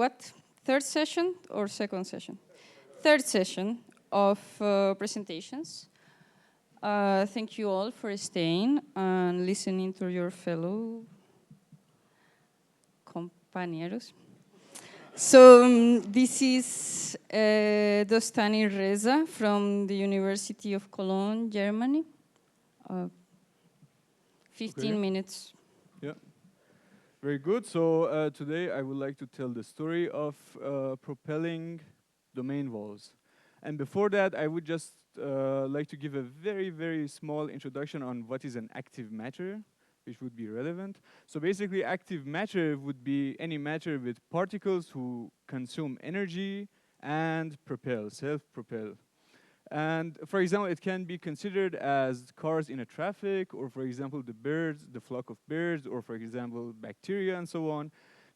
what? Third session or second session? Third session of presentations. Thank you all for staying and listening to your fellow compañeros. So this is Doostani Reza from the University of Cologne, Germany. 15 minutes. Yeah, very good. So today I would like to tell the story of propelling domain walls. And before that, I would just like to give a very, very small introduction on what is an active matter, which would be relevant. So basically, active matter would be any matter with particles who consume energy and propel, self-propel. And for example, it can be considered as cars in a traffic, or for example, the birds, the flock of birds, or for example, bacteria and so on,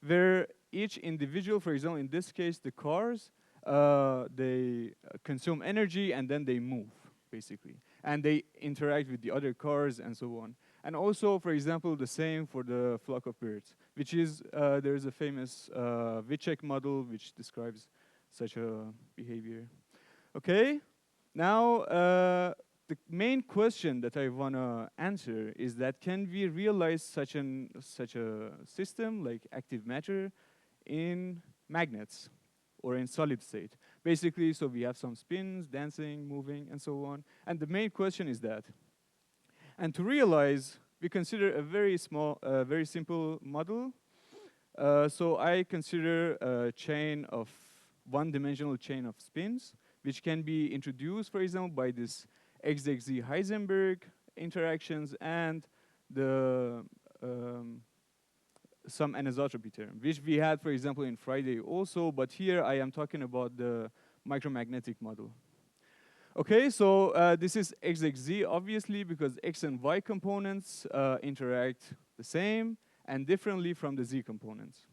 where each individual, for example, in this case, the cars, they consume energy and then they move, basically. And they interact with the other cars and so on. And also, for example, the same for the flock of birds, which is, there is a famous Vichek model which describes such a behavior. Okay? Now, the main question that I want to answer is that can we realize such a system like active matter in magnets or in solid state? Basically, so we have some spins, dancing, moving, and so on. And the main question is that. And to realize, we consider a very small, very simple model. So I consider a chain of one-dimensional chain of spins, which can be introduced, for example, by this XXZ Heisenberg interactions and the some anisotropy term, which we had, for example, in Friday also, but here I am talking about the micromagnetic model. Okay, so this is XXZ, obviously, because X and Y components interact the same and differently from the Z components.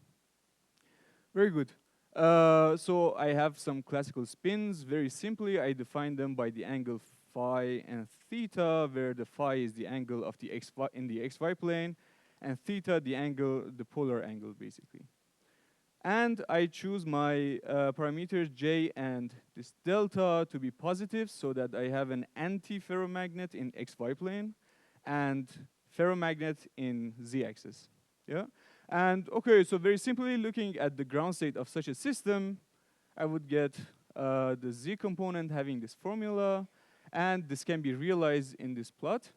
Very good. So I have some classical spins. Very simply, I define them by the angle phi and theta, where the phi is the angle of the XY in the XY plane, and theta the angle, the polar angle, basically. And I choose my parameters J and this delta to be positive, so that I have an anti-ferromagnet in XY plane and ferromagnet in Z-axis. Yeah. And okay, so very simply looking at the ground state of such a system, I would get the Z component having this formula, and this can be realized in this plot,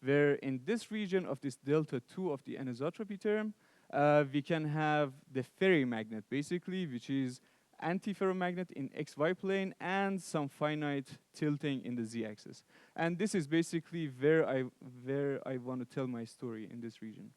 where in this region of this delta 2 of the anisotropy term, we can have the ferrimagnet, basically, which is anti-ferromagnet in XY plane and some finite tilting in the Z-axis. And this is basically where I want to tell my story in this region.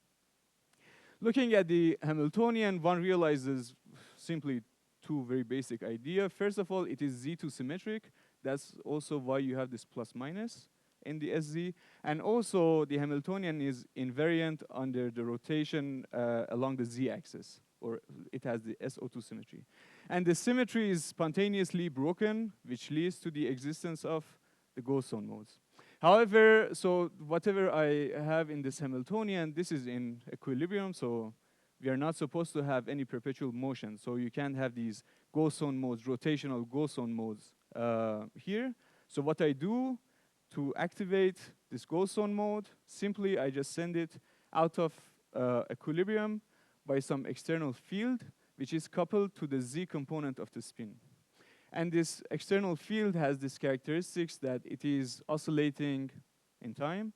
Looking at the Hamiltonian, one realizes simply two very basic ideas. First of all, it is Z2 symmetric. That's also why you have this plus minus in the SZ. And also, the Hamiltonian is invariant under the rotation along the Z-axis, or it has the SO2 symmetry. And the symmetry is spontaneously broken, which leads to the existence of the ghost zone modes. However, so whatever I have in this Hamiltonian, this is in equilibrium, so we are not supposed to have any perpetual motion. So you can't have these ghost zone modes, rotational ghost zone modes here. So what I do to activate this ghost zone mode, simply I just send it out of equilibrium by some external field, which is coupled to the Z component of the spin. And this external field has this characteristics that it is oscillating in time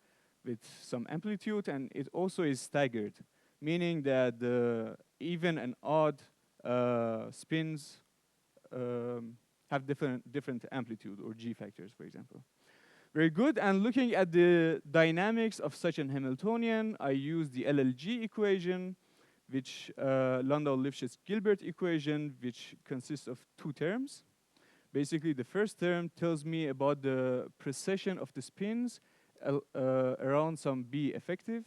with some amplitude, and it also is staggered, meaning that the even and odd spins have different amplitude, or G factors, for example. Very good. And looking at the dynamics of such an Hamiltonian, I use the LLG equation, which Landau-Lifshitz-Gilbert equation, which consists of two terms. Basically, the first term tells me about the precession of the spins around some B effective,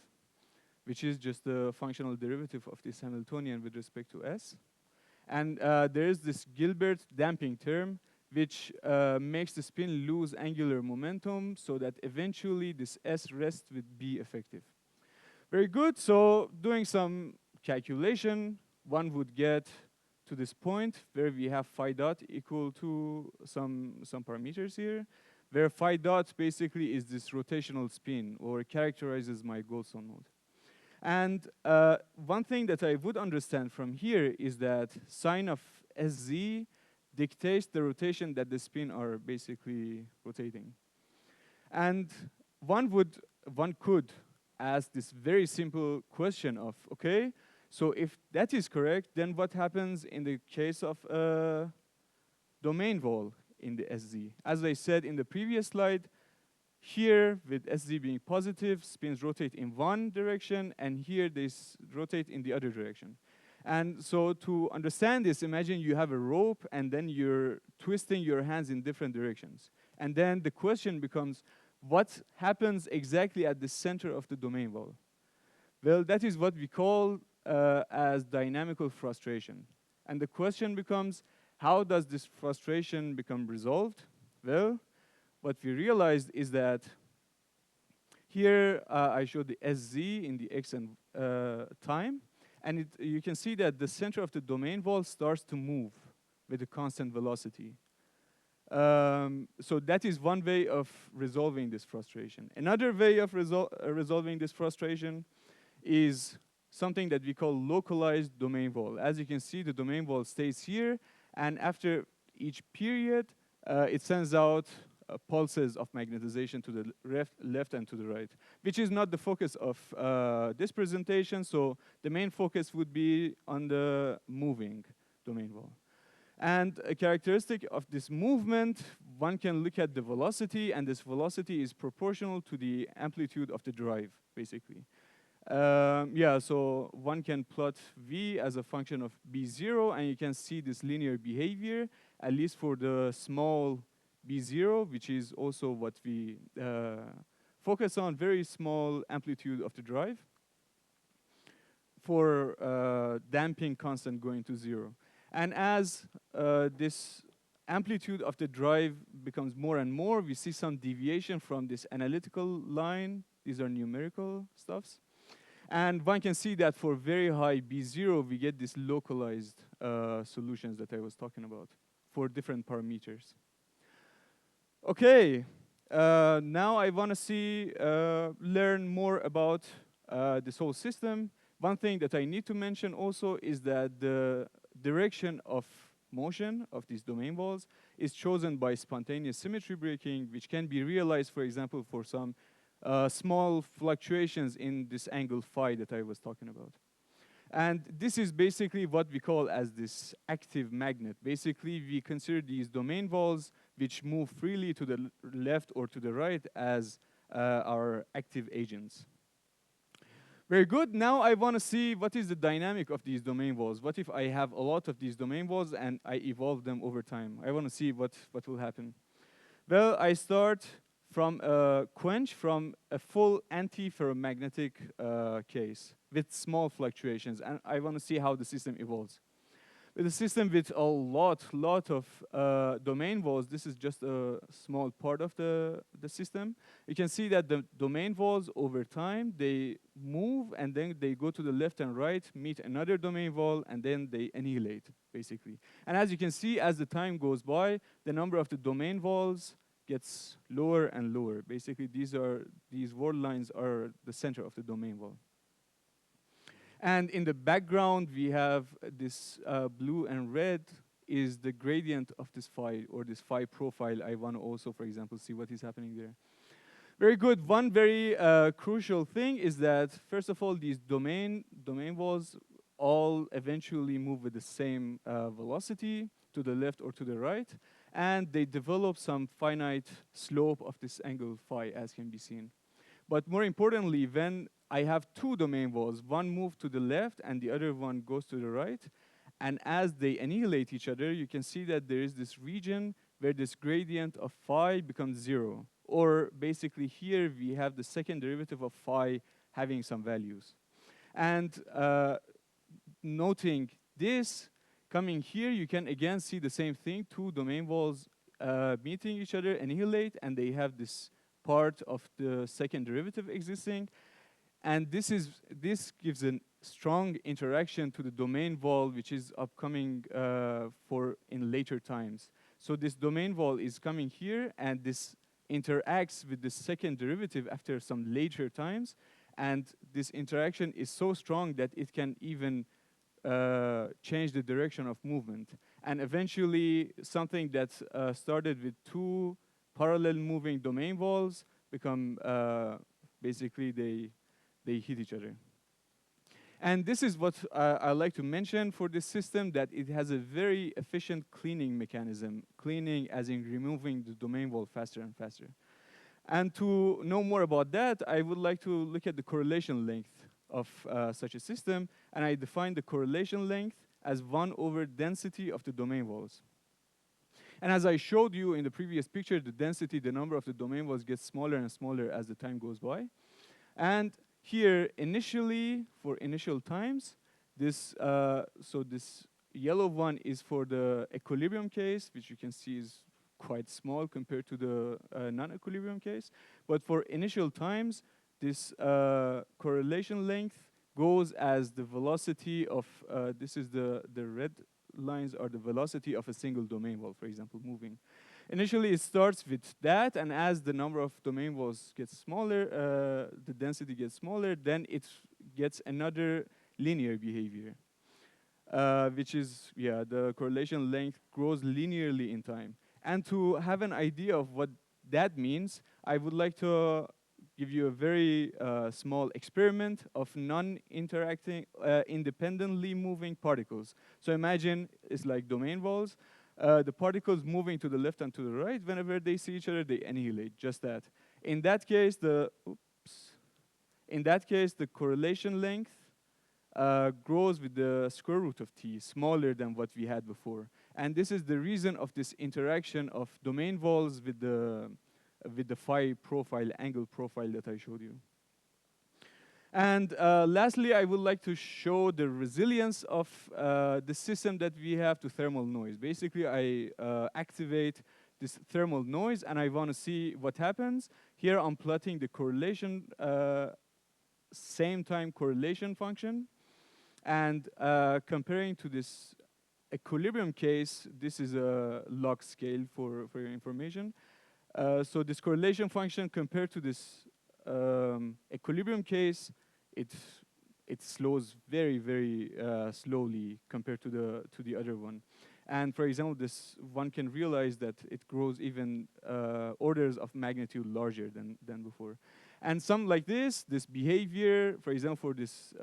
which is just the functional derivative of this Hamiltonian with respect to S. And there is this Gilbert damping term, which makes the spin lose angular momentum, so that eventually this S rests with B effective. Very good. So doing some calculation, one would get to this point where we have phi dot equal to some parameters here, where phi dot basically is this rotational spin or characterizes my Goldstone mode. And one thing that I would understand from here is that sine of SZ dictates the rotation that the spin are basically rotating. And one could ask this very simple question of, okay, so if that is correct, then what happens in the case of a domain wall in the SZ? As I said in the previous slide, here with SZ being positive, spins rotate in one direction, and here they rotate in the other direction. And so to understand this, imagine you have a rope, and then you're twisting your hands in different directions. And then the question becomes, what happens exactly at the center of the domain wall? Well, that is what we call as dynamical frustration. And the question becomes, how does this frustration become resolved? Well, what we realized is that here I showed the SZ in the x and time. And you can see that the center of the domain wall starts to move with a constant velocity. So that is one way of resolving this frustration. Another way of resolving this frustration is something that we call localized domain wall. As you can see, the domain wall stays here, and after each period, it sends out pulses of magnetization to the left and to the right, which is not the focus of this presentation. So the main focus would be on the moving domain wall. And a characteristic of this movement, one can look at the velocity, and this velocity is proportional to the amplitude of the drive, basically. Yeah, so one can plot v as a function of b0, and you can see this linear behavior, at least for the small b0, which is also what we focus on, very small amplitude of the drive, for damping constant going to 0. And as this amplitude of the drive becomes more and more, we see some deviation from this analytical line. These are numerical stuffs. And one can see that for very high B0, we get these localized solutions that I was talking about for different parameters. Okay, now I want to learn more about this whole system. One thing that I need to mention also is that the direction of motion of these domain walls is chosen by spontaneous symmetry breaking, which can be realized, for example, for some small fluctuations in this angle phi that I was talking about. And this is basically what we call as this active magnet. Basically, we consider these domain walls which move freely to the left or to the right as our active agents. Very good. Now I want to see what is the dynamic of these domain walls. What if I have a lot of these domain walls and I evolve them over time? I want to see what will happen. Well, I start from a quench, from a full anti-ferromagnetic case with small fluctuations, and I want to see how the system evolves. With a system with a lot of domain walls, this is just a small part of the system. You can see that the domain walls over time, they move and then they go to the left and right, meet another domain wall, and then they annihilate, basically. And as you can see, as the time goes by, the number of the domain walls gets lower and lower. Basically, these word lines are the center of the domain wall. And in the background, we have this blue and red is the gradient of this phi, or this phi profile. I want to also, for example, see what is happening there. Very good. One very crucial thing is that, first of all, these domain walls all eventually move with the same velocity to the left or to the right, and they develop some finite slope of this angle phi, as can be seen. But more importantly, when I have two domain walls, one moves to the left and the other one goes to the right, and as they annihilate each other, you can see that there is this region where this gradient of phi becomes 0. Or basically here we have the second derivative of phi having some values. And noting this, coming here, you can again see the same thing, two domain walls meeting each other, annihilate, and they have this part of the second derivative existing. And this gives a strong interaction to the domain wall, which is upcoming for in later times. So this domain wall is coming here, and this interacts with the second derivative after some later times. And this interaction is so strong that it can even change the direction of movement. And eventually, something that started with two parallel moving domain walls become basically they hit each other. And this is what I like to mention for this system, that it has a very efficient cleaning mechanism. Cleaning as in removing the domain wall faster and faster. And to know more about that, I would like to look at the correlation length of such a system. And I define the correlation length as 1 over density of the domain walls. And as I showed you in the previous picture, the density, the number of the domain walls gets smaller and smaller as the time goes by. And here, initially, for initial times, this yellow one is for the equilibrium case, which you can see is quite small compared to the non-equilibrium case. But for initial times, this correlation length goes as the velocity of, this is the red lines are the velocity of a single domain wall, for example, moving. Initially, it starts with that, and as the number of domain walls gets smaller, the density gets smaller, then it gets another linear behavior, which is, the correlation length grows linearly in time. And to have an idea of what that means, I would like to give you a very small experiment of non-interacting, independently moving particles. So imagine it's like domain walls. The particles moving to the left and to the right, whenever they see each other, they annihilate, just that. In that case, the correlation length grows with the square root of t, smaller than what we had before. And this is the reason of this interaction of domain walls with the phi profile, angle profile that I showed you. And lastly, I would like to show the resilience of the system that we have to thermal noise. Basically, I activate this thermal noise, and I want to see what happens. Here, I'm plotting the correlation, same time correlation function. And comparing to this equilibrium case, this is a log scale for your information. So this correlation function compared to this equilibrium case, it slows very, very slowly compared to the other one. And for example, this one can realize that it grows even orders of magnitude larger than before. And some like this behavior, for example, for this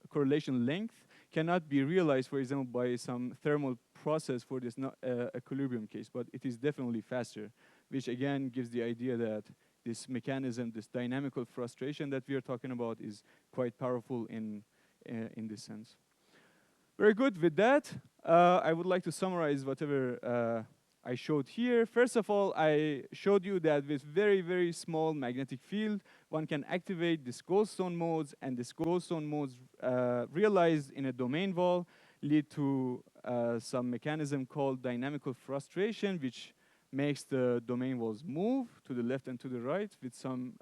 correlation length, cannot be realized, for example, by some thermal process for this equilibrium case, but it is definitely faster, which again gives the idea that this mechanism, this dynamical frustration that we are talking about, is quite powerful in this sense. Very good. With that, I would like to summarize whatever I showed here. First of all, I showed you that with very, very small magnetic field, one can activate this goldstone modes, and this goldstone modes realized in a domain wall lead to some mechanism called dynamical frustration, which makes the domain walls move to the left and to the right with some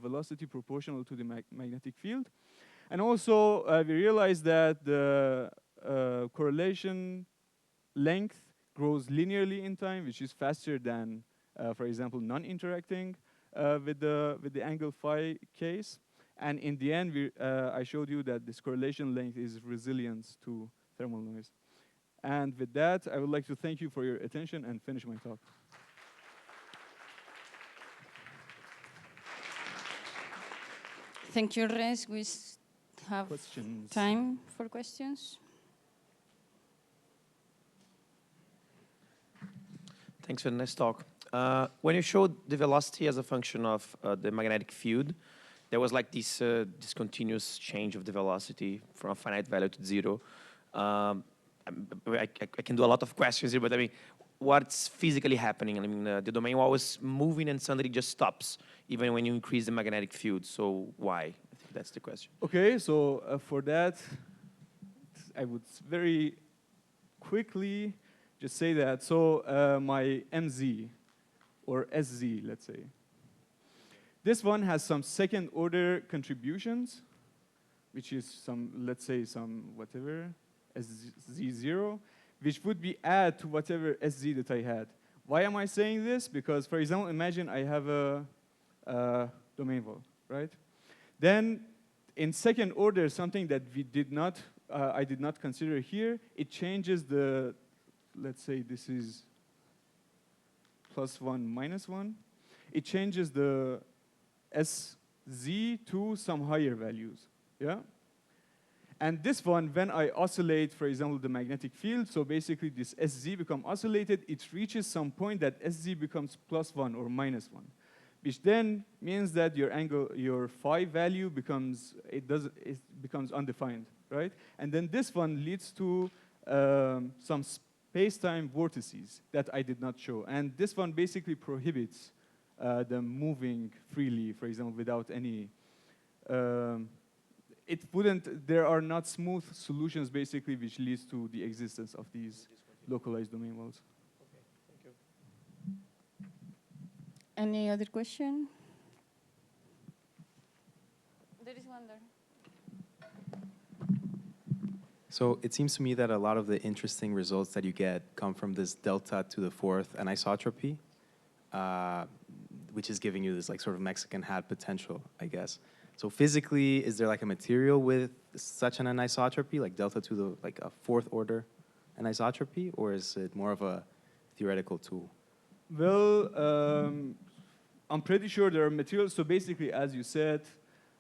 velocity proportional to the magnetic field. And also, we realized that the correlation length grows linearly in time, which is faster than, for example, non-interacting with the angle phi case. And in the end, I showed you that this correlation length is resilient to thermal noise. And with that, I would like to thank you for your attention and finish my talk. Thank you, Rez. We have time for questions. Thanks for the nice talk. When you showed the velocity as a function of the magnetic field, there was like this continuous change of the velocity from a finite value to 0. I can do a lot of questions here, but I mean, what's physically happening? I mean, the domain wall is moving and suddenly just stops, even when you increase the magnetic field. So why? I think that's the question. Okay, so for that, I would very quickly just say that. So my MZ, or SZ, let's say, This one has some second order contributions, which is some, let's say some whatever, SZ0, which would be add to whatever SZ that I had. Why am I saying this? Because, for example, imagine I have a domain valve, right? Then, in second order, something that we did not, I did not consider here, it changes the, let's say this is +1, -1. It changes the SZ to some higher values, yeah? And this one, when I oscillate, for example, the magnetic field, so basically this SZ becomes oscillated, it reaches some point that SZ becomes +1 or -1, which then means that your angle, your phi value becomes, it becomes undefined, right? And then this one leads to some space-time vortices that I did not show. And this one basically prohibits them moving freely, for example, without any, it wouldn't, there are not smooth solutions basically which leads to the existence of these localized domain walls. Okay, thank you. Any other question? There is one there. So it seems to me that a lot of the interesting results that you get come from this delta to the fourth anisotropy, which is giving you this like sort of Mexican hat potential, I guess. So physically, is there like a material with such an anisotropy, like delta to the like a fourth order anisotropy, or is it more of a theoretical tool? Well, I'm pretty sure there are materials. So basically, as you said,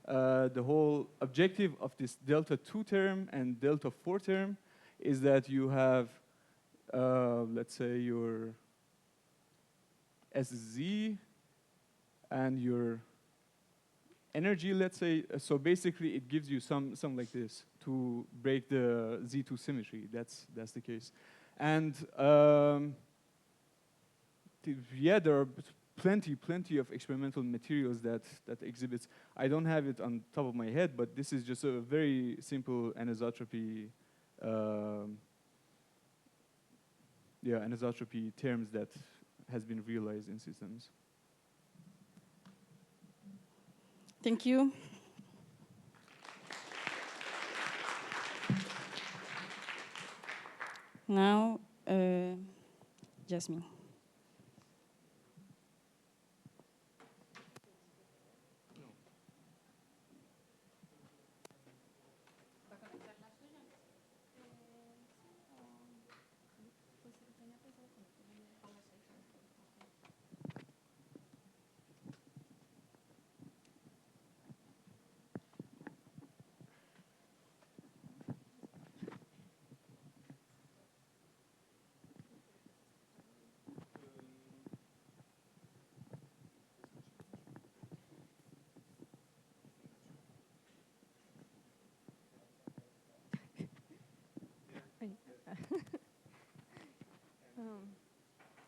the whole objective of this delta 2 term and delta 4 term is that you have, let's say, your SZ and your energy, let's say. So basically, it gives you some like this to break the Z2 symmetry. That's the case. And yeah, there are plenty of experimental materials that exhibits. I don't have it on top of my head, but this is just a very simple anisotropy. Anisotropy terms that has been realized in systems. Thank you. Now, Jazmin.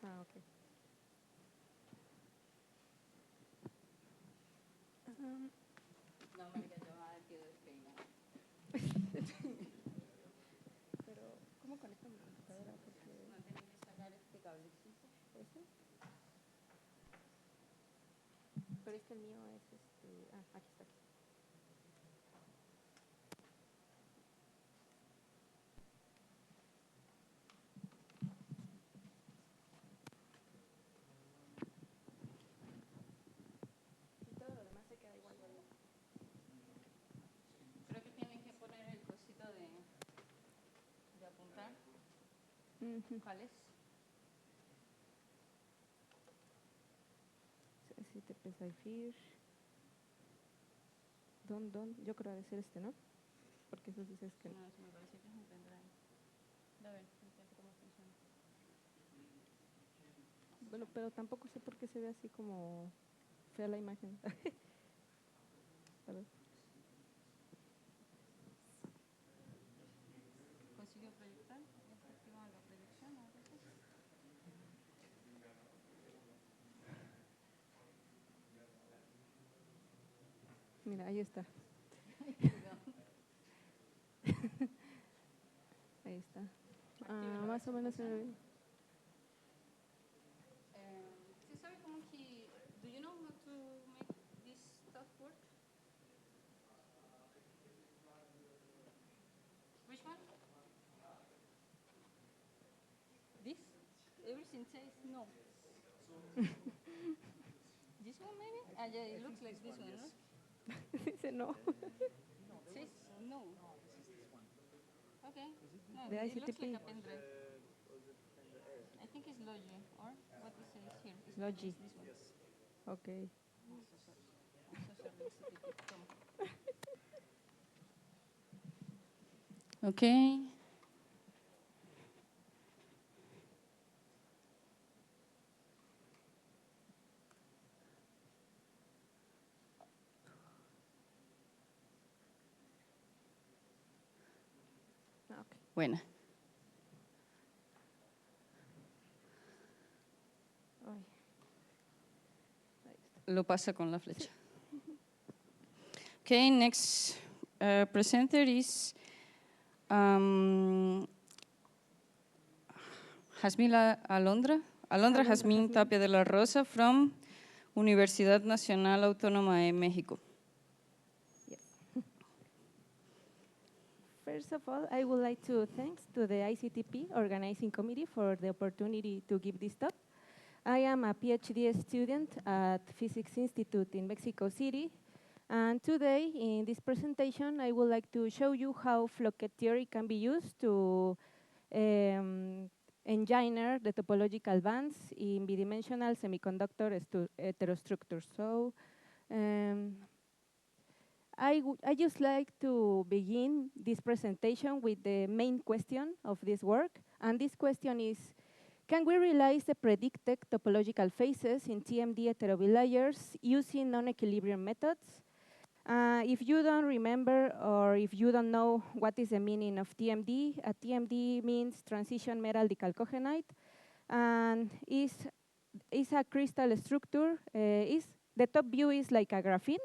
Okay. No, marica, yo quedo despeinada. Pero, ¿cómo conecto mi computadora? Porque No tienen que sacar este cablecito. ¿ese? Pero es que el mío es aquí está. Y todo lo demás se queda igual, ¿verdad? Creo que tienen que poner el cosito de apuntar. ¿Cuál es? Si te pesa ir. ¿Dónde? Yo creo que debe ser este, ¿no? Porque eso dices que no. No, eso me parece que es un pendrive. A ver, intento cómo funciona. Bueno, pero tampoco sé por qué se ve así como fea la imagen. A ver. ¿Consiguió proyectar? ¿Ya está activada la proyección? A veces. Mira, ahí está. Ahí está. Más o menos se ve bien. ¿Se sabe cómo que... Do you know how to make using says no. This one maybe? Yeah, it looks like this one, no? Dice no. It says no. Okay. No, The it looks like ICTP. a pen drive. I think it's Logi, or what it says here. It's Logi. This one. Okay. I'm so sorry. ICTP. Come. Okay. Okay. Buena. Ay. Lo pasa con la flecha. Okay, next presenter is Jazmin Alondra. Alondra Jazmin Tapia de la Rosa from Universidad Nacional Autónoma de México. Yes. First of all, I would like to thanks to the ICTP organizing committee for the opportunity to give this talk. I am a PhD student at Physics Institute in Mexico City. And today, in this presentation, I would like to show you how floquet theory can be used to engineer the topological bands in bidimensional semiconductor heterostructures. So I just like to begin this presentation with the main question of this work. And this question is, can we realize the predicted topological phases in TMD heterobilayers using non-equilibrium methods? If you don't remember or if you don't know what is the meaning of TMD, a TMD means transition metal decalcogenide, and is a crystal structure. The top view is like a graphene,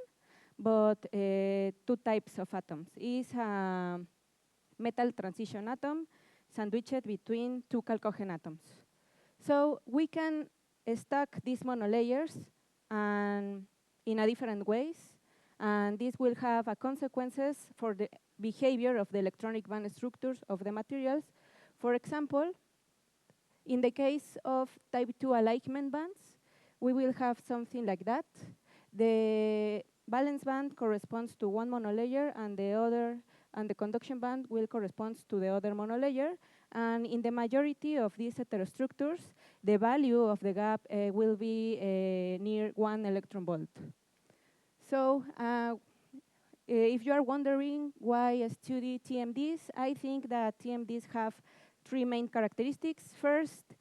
but two types of atoms. It's a metal transition atom sandwiched between two chalcogen atoms. So we can stack these monolayers and in a different ways, and this will have a consequences for the behavior of the electronic band structures of the materials. For example, in the case of type 2 alignment bands, we will have something like that. The valence band corresponds to one monolayer, and the conduction band will correspond to the other monolayer. And in the majority of these heterostructures, the value of the gap will be near 1 electron volt. So if you are wondering why I study TMDs, I think that TMDs have three main characteristics. First,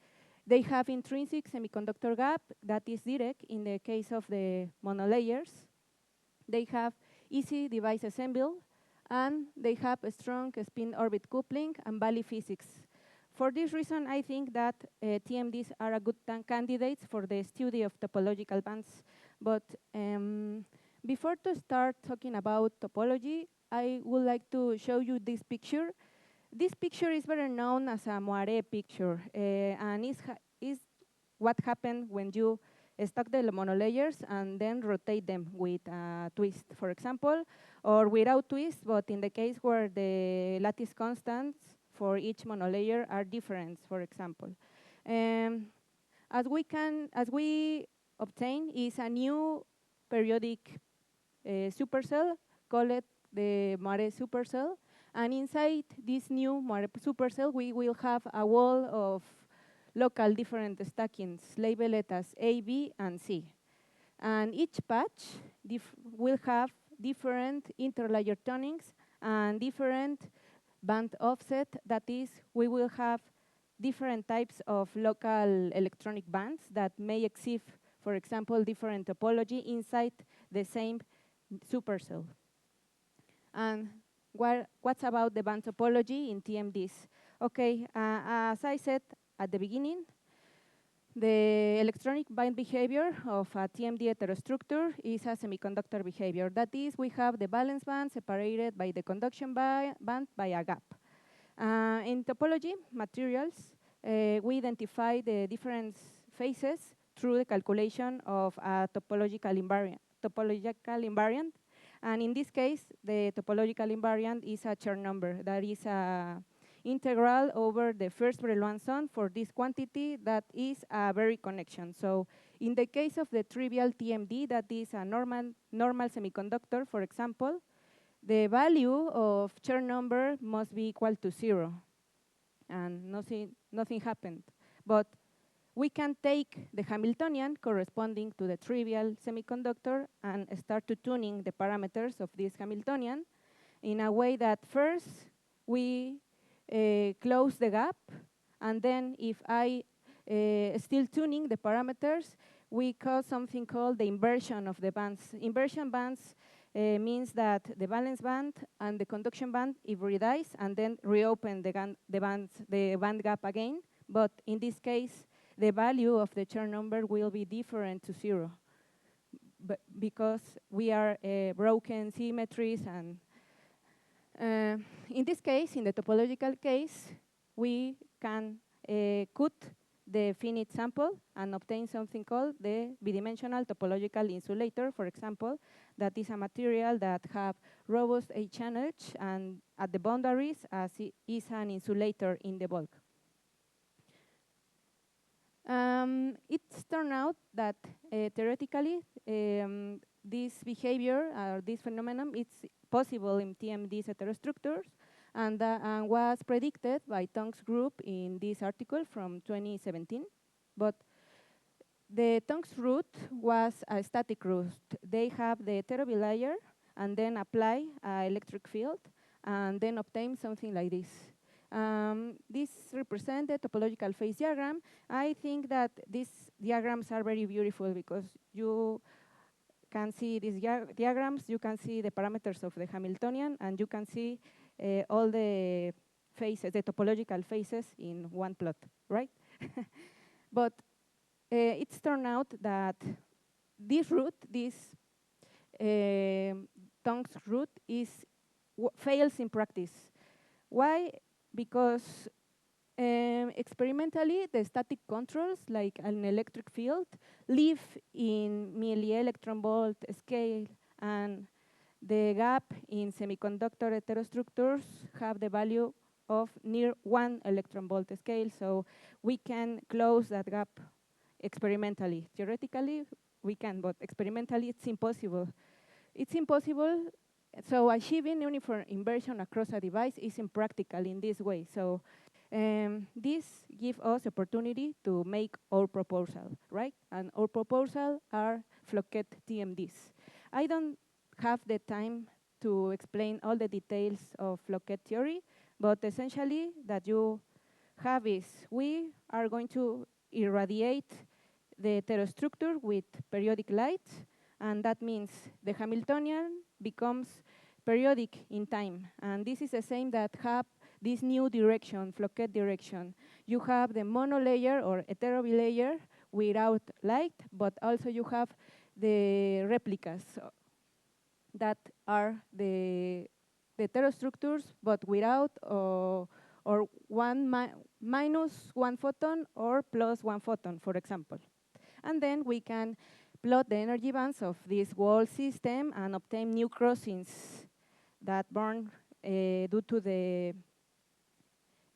they have intrinsic semiconductor gap that is direct in the case of the monolayers. They have easy device assembly, and they have a strong spin-orbit coupling and Valley physics. For this reason, I think that TMDs are a good candidates for the study of topological bands. But before to start talking about topology, I would like to show you this picture. This picture is better known as a moire picture, and is what happened when you stack the monolayers and then rotate them with a twist, for example, or without twist, but in the case where the lattice constants for each monolayer are different, for example. As we obtain is a new periodic supercell called the moire supercell, and inside this new moire supercell, we will have a wall of local different stackings labeled as A, B, and C. And each patch will have different interlayer tunings and different band offset. That is, we will have different types of local electronic bands that may exhibit, for example, different topology inside the same supercell. And what's about the band topology in TMDs? Okay, as I said at the beginning, the electronic band behavior of a TMD heterostructure is a semiconductor behavior. That is, we have the valence band separated by the conduction band by a gap. In topology materials, we identify the different phases through the calculation of a topological invariant. And in this case, the topological invariant is a Chern number. That is integral over the first Brillouin sum for this quantity that is a very connection. So in the case of the trivial TMD, that is a normal semiconductor, for example, the value of Chern number must be equal to 0, and nothing happened. But we can take the Hamiltonian corresponding to the trivial semiconductor and start to tuning the parameters of this Hamiltonian in a way that first we close the gap, and then if I still tuning the parameters, we cause something called the inversion of the bands. Inversion bands means that the valence band and the conduction band hybridize and then reopen the band gap again. But in this case, the value of the Chern number will be different to 0, because we are broken symmetries. And in this case, in the topological case, we can cut the finite sample and obtain something called the bidimensional topological insulator, for example, that is a material that have robust H&H, and at the boundaries as it is an insulator in the bulk. It's turned out that theoretically this behavior or this phenomenon is possible in TMD's heterostructures, and was predicted by Tong's group in this article from 2017. But the Tong's root was a static root. They have the heterobilayer and then apply an electric field and then obtain something like this. This represents the topological phase diagram. I think that these diagrams are very beautiful because you can see these diagrams, you can see the parameters of the Hamiltonian, and you can see all the phases, the topological phases in one plot, right? But it's turned out that this root, this Tong's root, fails in practice. Why? Because experimentally, the static controls, like an electric field, live in milli-electron volt scale, and the gap in semiconductor heterostructures have the value of near 1 electron volt scale, so we can close that gap experimentally. Theoretically, we can, but experimentally, it's impossible. It's impossible. So achieving uniform inversion across a device is impractical in this way. So this gives us opportunity to make our proposal, right? And our proposal are Floquet TMDs. I don't have the time to explain all the details of Floquet theory, but essentially that you have is we are going to irradiate the heterostructure with periodic light, and that means the Hamiltonian becomes periodic in time. And this is the same that have this new direction, Floquet direction. You have the monolayer or heterobilayer without light, but also you have the replicas that are the heterostructures, but without or minus 1 photon or plus 1 photon, for example. And then we can plot the energy bands of this wall system and obtain new crossings that burn due to the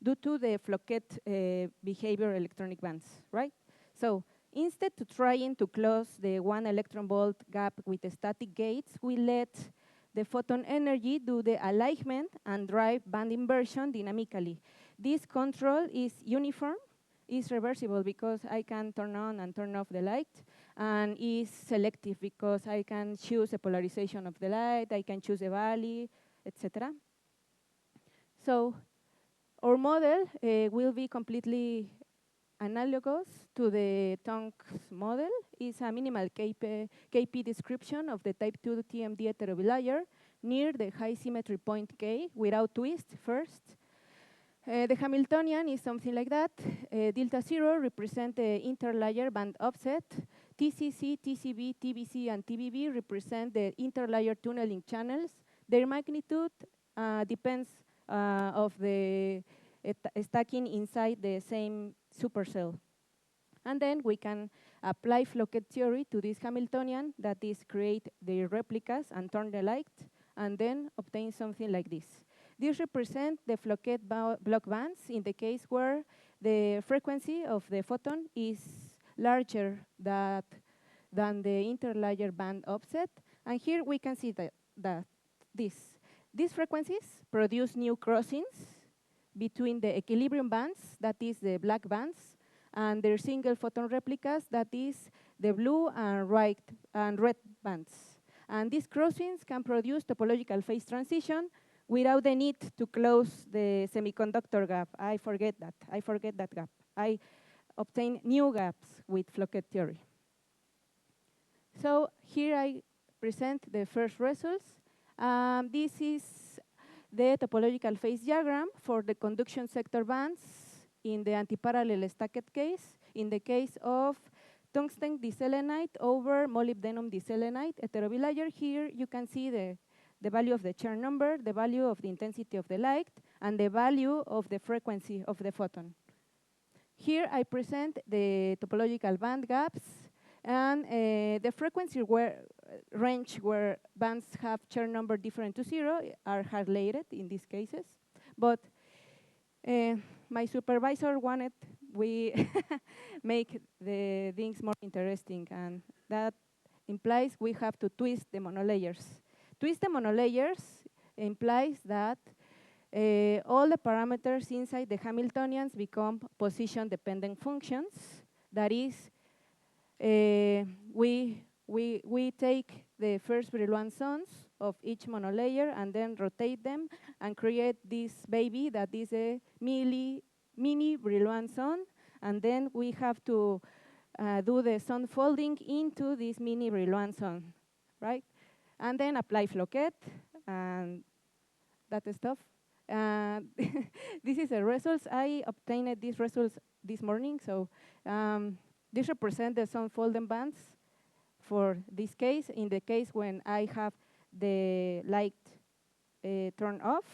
Floquet behavior electronic bands, right? So instead of trying to close the 1 electron volt gap with the static gates, we let the photon energy do the alignment and drive band inversion dynamically. This control is uniform, is reversible because I can turn on and turn off the light, and is selective because I can choose the polarization of the light, I can choose the valley, etc. So our model will be completely analogous to the Tong's model. It's a minimal KP description of the type 2 TMD heterobilayer near the high symmetry point K without twist first. The Hamiltonian is something like that. Delta 0 represent the interlayer band offset. TCC, TCB, TBC, and TBB represent the interlayer tunneling channels. Their magnitude depends of the stacking inside the same supercell. And then we can apply Floquet theory to this Hamiltonian, that is create the replicas and turn the light, and then obtain something like this. These represent the Floquet block bands in the case where the frequency of the photon is larger than the interlayer band offset. And here we can see that these frequencies produce new crossings between the equilibrium bands, that is the black bands, and their single photon replicas, that is the blue and red bands. And these crossings can produce topological phase transition without the need to close the semiconductor gap. I forget that gap. I obtain new gaps with Floquet theory. So here I present the first results. This is the topological phase diagram for the conduction sector bands in the antiparallel stacked case. In the case of tungsten diselenite over molybdenum diselenite heterobilayer, here you can see the value of the Chern number, the value of the intensity of the light, and the value of the frequency of the photon. Here I present the topological band gaps and the frequency range where bands have Chern number different to 0 are hard-layered in these cases. But my supervisor wanted we make the things more interesting, and that implies we have to twist the monolayers. Twist the monolayers implies that all the parameters inside the Hamiltonians become position-dependent functions. That is, we take the first Brillouin zones of each monolayer and then rotate them and create this baby that is a mini Brillouin zone, and then we have to do the zone folding into this mini Brillouin zone, right? And then apply Floquet and that stuff. This is the results. I obtained these results this morning, so these represent the zone folding bands for this case. In the case when I have the light turned off,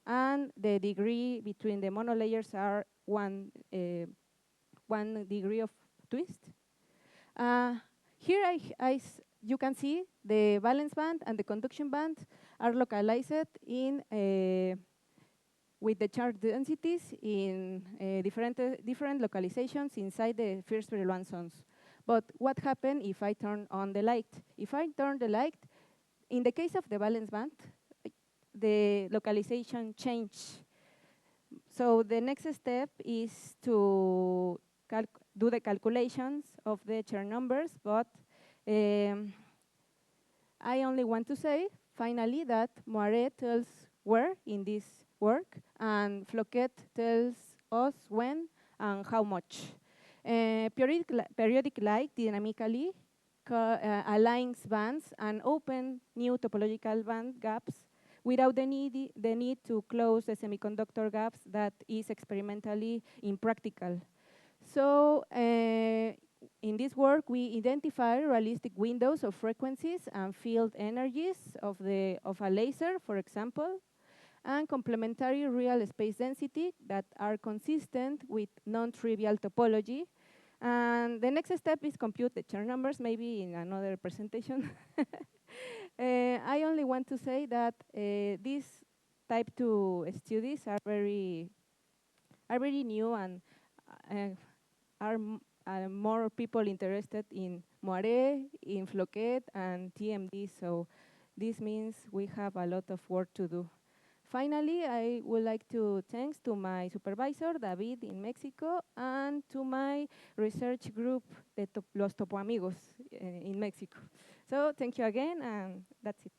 and the degree between the monolayers are one degree of twist. Here you can see the valence band and the conduction band are localized in with the charge densities in different localizations inside the first Brillouin zones. But what happens if I turn on the light? If I turn the light, in the case of the valence band, the localization change. So the next step is to do the calculations of the Chern numbers, but I only want to say, finally, that Moiré tells where in this work, and Floquet tells us when and how much. Periodic light dynamically aligns bands and open new topological band gaps without the need to close the semiconductor gaps that is experimentally impractical. So in this work, we identify realistic windows of frequencies and field energies of a laser, for example, and complementary real space density that are consistent with non-trivial topology. And the next step is compute the Chern numbers, maybe in another presentation. I only want to say that these type 2 studies are very new and are more people interested in Moiré, in Floquet, and TMD. So this means we have a lot of work to do. Finally, I would like to thanks to my supervisor, David, in Mexico, and to my research group, Los Topoamigos, in Mexico. So thank you again, and that's it.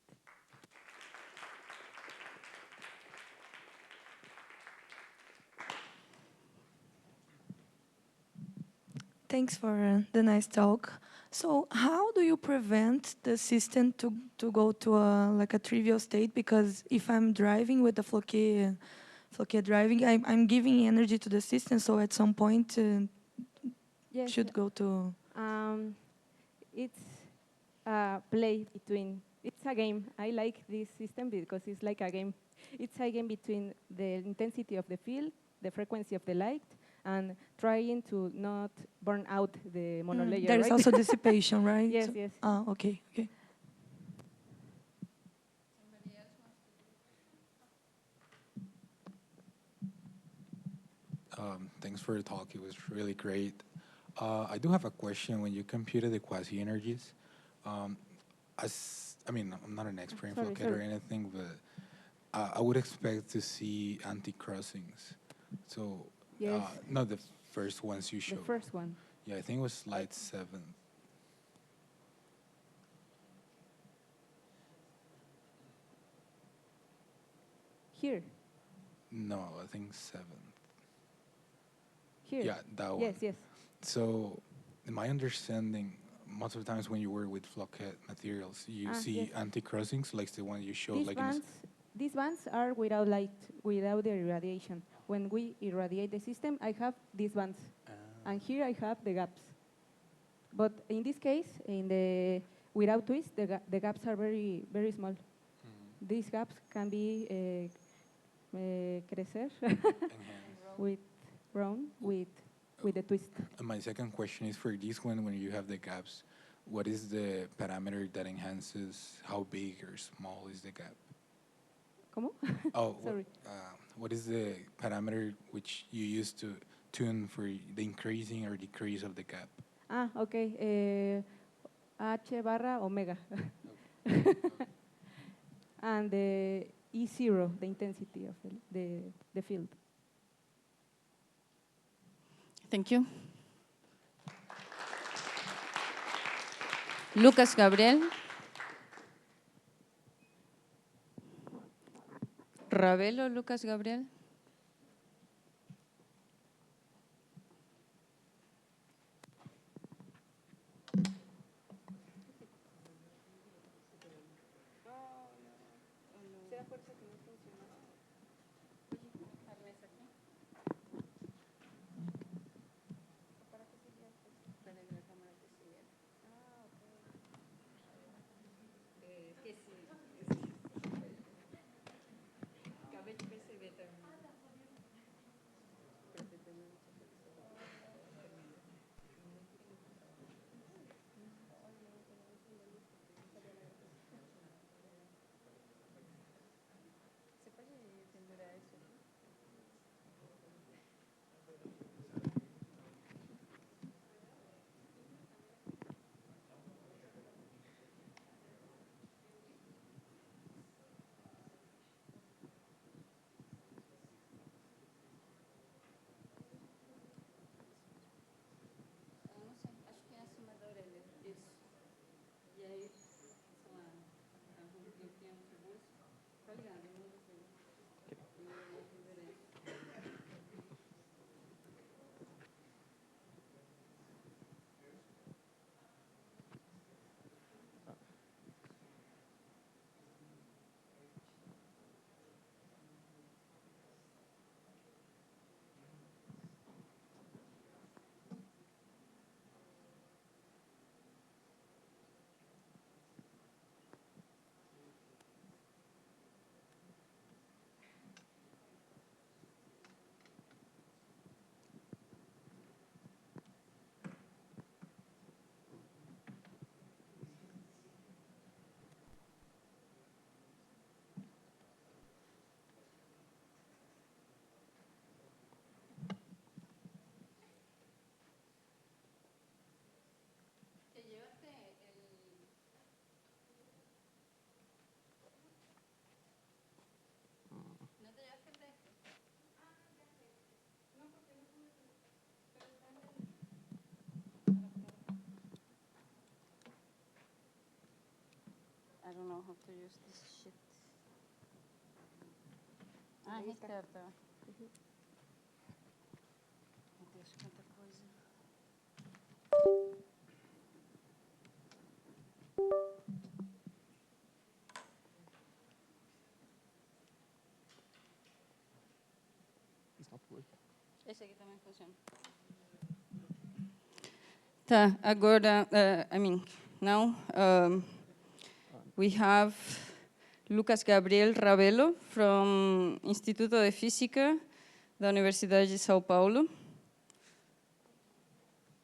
Thanks for the nice talk. So how do you prevent the system to go to a trivial state? Because if I'm driving with the Floquet driving, I'm giving energy to the system, so at some point yes, should go to... It's a play between, it's a game. I like this system because it's like a game. It's a game between the intensity of the field, the frequency of the light, and trying to not burn out the monolayer. There's right? also dissipation, right? Yes, so, yes. Okay. Thanks for the talk. It was really great. I do have a question. When you computed the quasi-energies, I mean, I'm not an expert in Foucault or anything, but I would expect to see anti-crossings. So, Yes. not the first ones you showed. The first one. Yeah, I think it was slide 7. Here. No, I think 7. Here. Yeah, that one. Yes, yes. So, in my understanding, most of the times when you work with Foucault materials, you see yes. anti-crossings, like the one you showed. These bands are without light, without the irradiation. When we irradiate the system, I have these bands. And here I have the gaps. But in this case, in the without twist, the gaps are very, very small. These gaps can be crecer with the twist. And my second question is for this one, when you have the gaps, what is the parameter that enhances how big or small is the gap? ¿Cómo? Oh, sorry. What is the parameter which you use to tune for the increasing or decrease of the gap? Okay. H barra omega. And the E0, the intensity of the field. Thank you. Lucas Gabriel. Rabelo, Lucas Gabriel. I don't know how to use this shit. Ahí está. Meu Deus, quanta coisa. Esse aqui também funciona. Tá, agora, now we have Lucas Gabriel Rabelo from Instituto de Física da Universidade de São Paulo.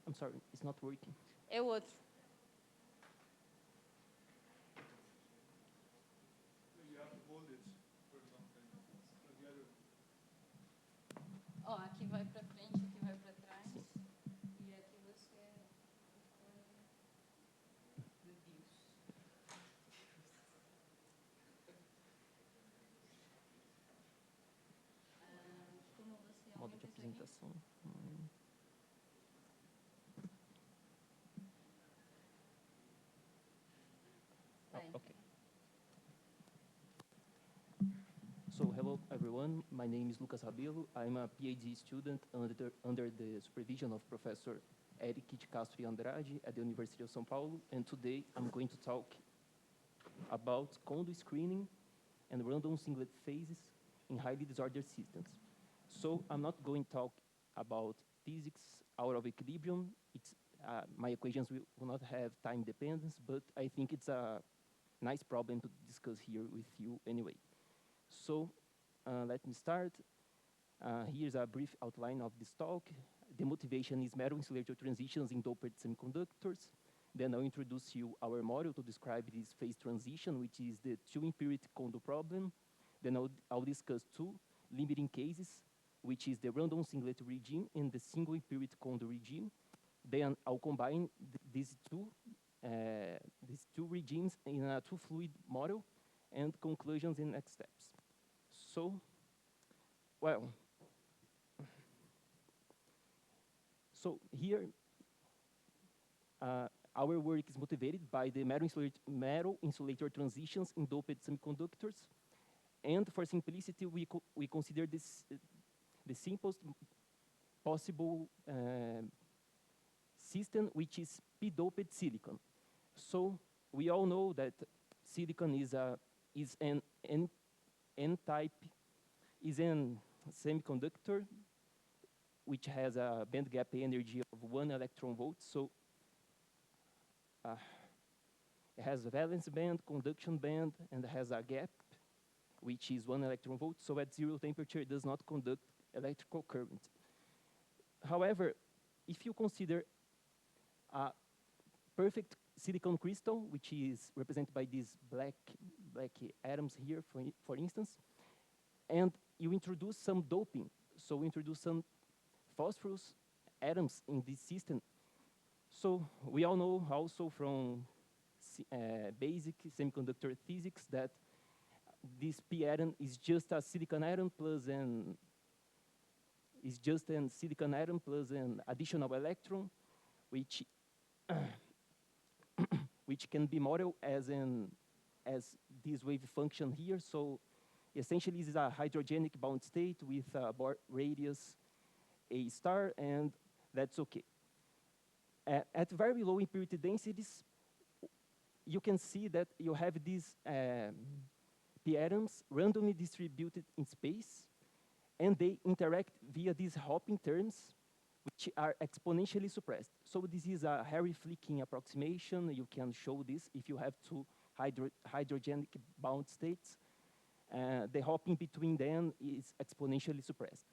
I'm sorry, it's not working. É o outro. Ó, aqui vai para frente. apresentação. Okay. So hello everyone, my name is Niclas Heinsdorf. I'm a PhD student under the supervision of Professor Eric de Castro e Andrade at the University of São Paulo, and today I'm going to talk about condo screening and random singlet phases in highly disordered systems. So I'm not going to talk about physics out of equilibrium. My equations will not have time dependence, but I think it's a nice problem to discuss here with you anyway. So let me start. Here's a brief outline of this talk. The motivation is metal insulator transitions in doped semiconductors. Then I'll introduce you our model to describe this phase transition, which is the two-impurity condo problem. Then I'll discuss two limiting cases, which is the random singlet regime and the single impurity condo regime. Then I'll combine these two regimes in a two-fluid model, and conclusions in next steps. So, well, so here, our work is motivated by the metal insulator transitions in doped semiconductors. And for simplicity, we consider this the simplest possible system, which is p-doped silicon. So we all know that silicon is an N-type, is an semiconductor which has a band gap energy of 1 electron volt. So it has a valence band, conduction band, and has a gap, which is 1 electron volt. So at zero temperature, it does not conduct electrical current. However, if you consider a perfect silicon crystal, which is represented by these black atoms here, for instance, and you introduce some doping, so introduce some phosphorus atoms in this system. So we all know also from basic semiconductor physics that this p atom is just a silicon atom plus an additional electron, which which can be modeled as this wave function here. So essentially, this is a hydrogenic bound state with a radius a star, and that's okay. At very low impurity densities, you can see that you have these p atoms randomly distributed in space, and they interact via these hopping terms, which are exponentially suppressed. So this is a Harry-Flicking approximation. You can show this if you have two hydrogenic bound states. The hopping between them is exponentially suppressed.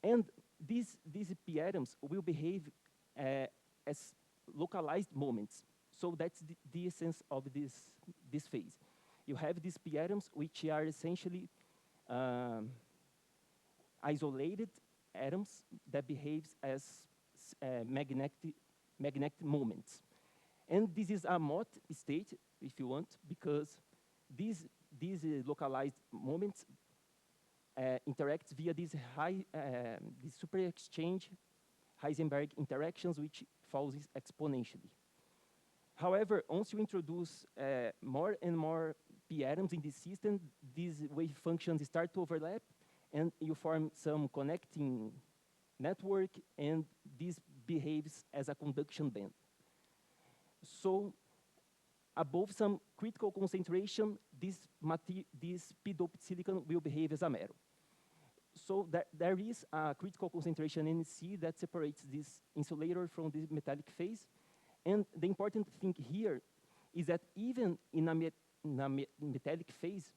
And these p atoms will behave as localized moments. So that's the essence of this phase. You have these p atoms, which are essentially isolated atoms that behaves as magnetic moments. And this is a Mott state, if you want, because these localized moments interact via these super exchange Heisenberg interactions, which falls exponentially. However, once you introduce more and more p atoms in this system, these wave functions start to overlap, and you form some connecting network, and this behaves as a conduction band. So above some critical concentration, this p-doped silicon will behave as a metal. So there is a critical concentration NC that separates this insulator from this metallic phase. And the important thing here is that even in a metallic phase,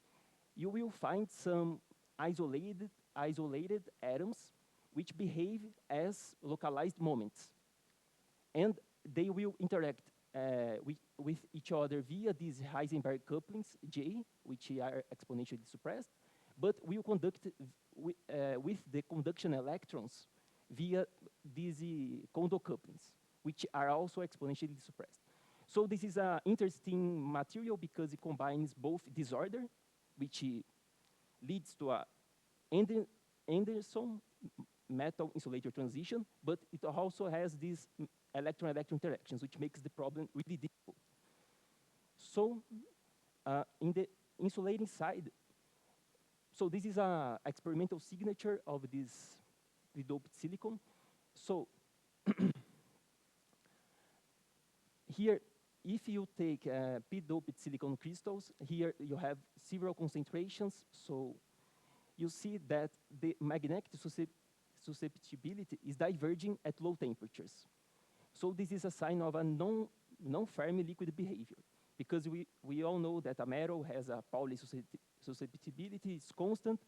you will find some isolated atoms which behave as localized moments. And they will interact with each other via these Heisenberg couplings, J, which are exponentially suppressed, but will conduct with the conduction electrons via these condo couplings, which are also exponentially suppressed. So this is an interesting material because it combines both disorder, which leads to a Anderson metal insulator transition, but it also has these electron-electron interactions, which makes the problem really difficult. So in the insulating side, so this is an experimental signature of this pre-doped silicon. So here, if you take p-doped silicon crystals, here you have several concentrations. So you see that the magnetic susceptibility is diverging at low temperatures. So this is a sign of a non-Fermi liquid behavior, because we all know that a metal has a Pauli susceptibility, it's constant,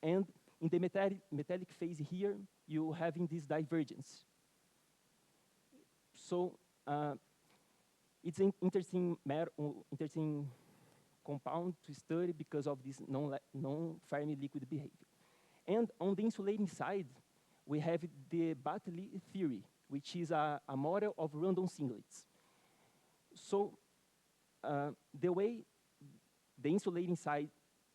and in the metallic phase here, you having this divergence. So it's an interesting compound to study because of this non-Fermi liquid behavior. And on the insulating side, we have the Batley theory, which is a model of random singlets. So the way the insulating side,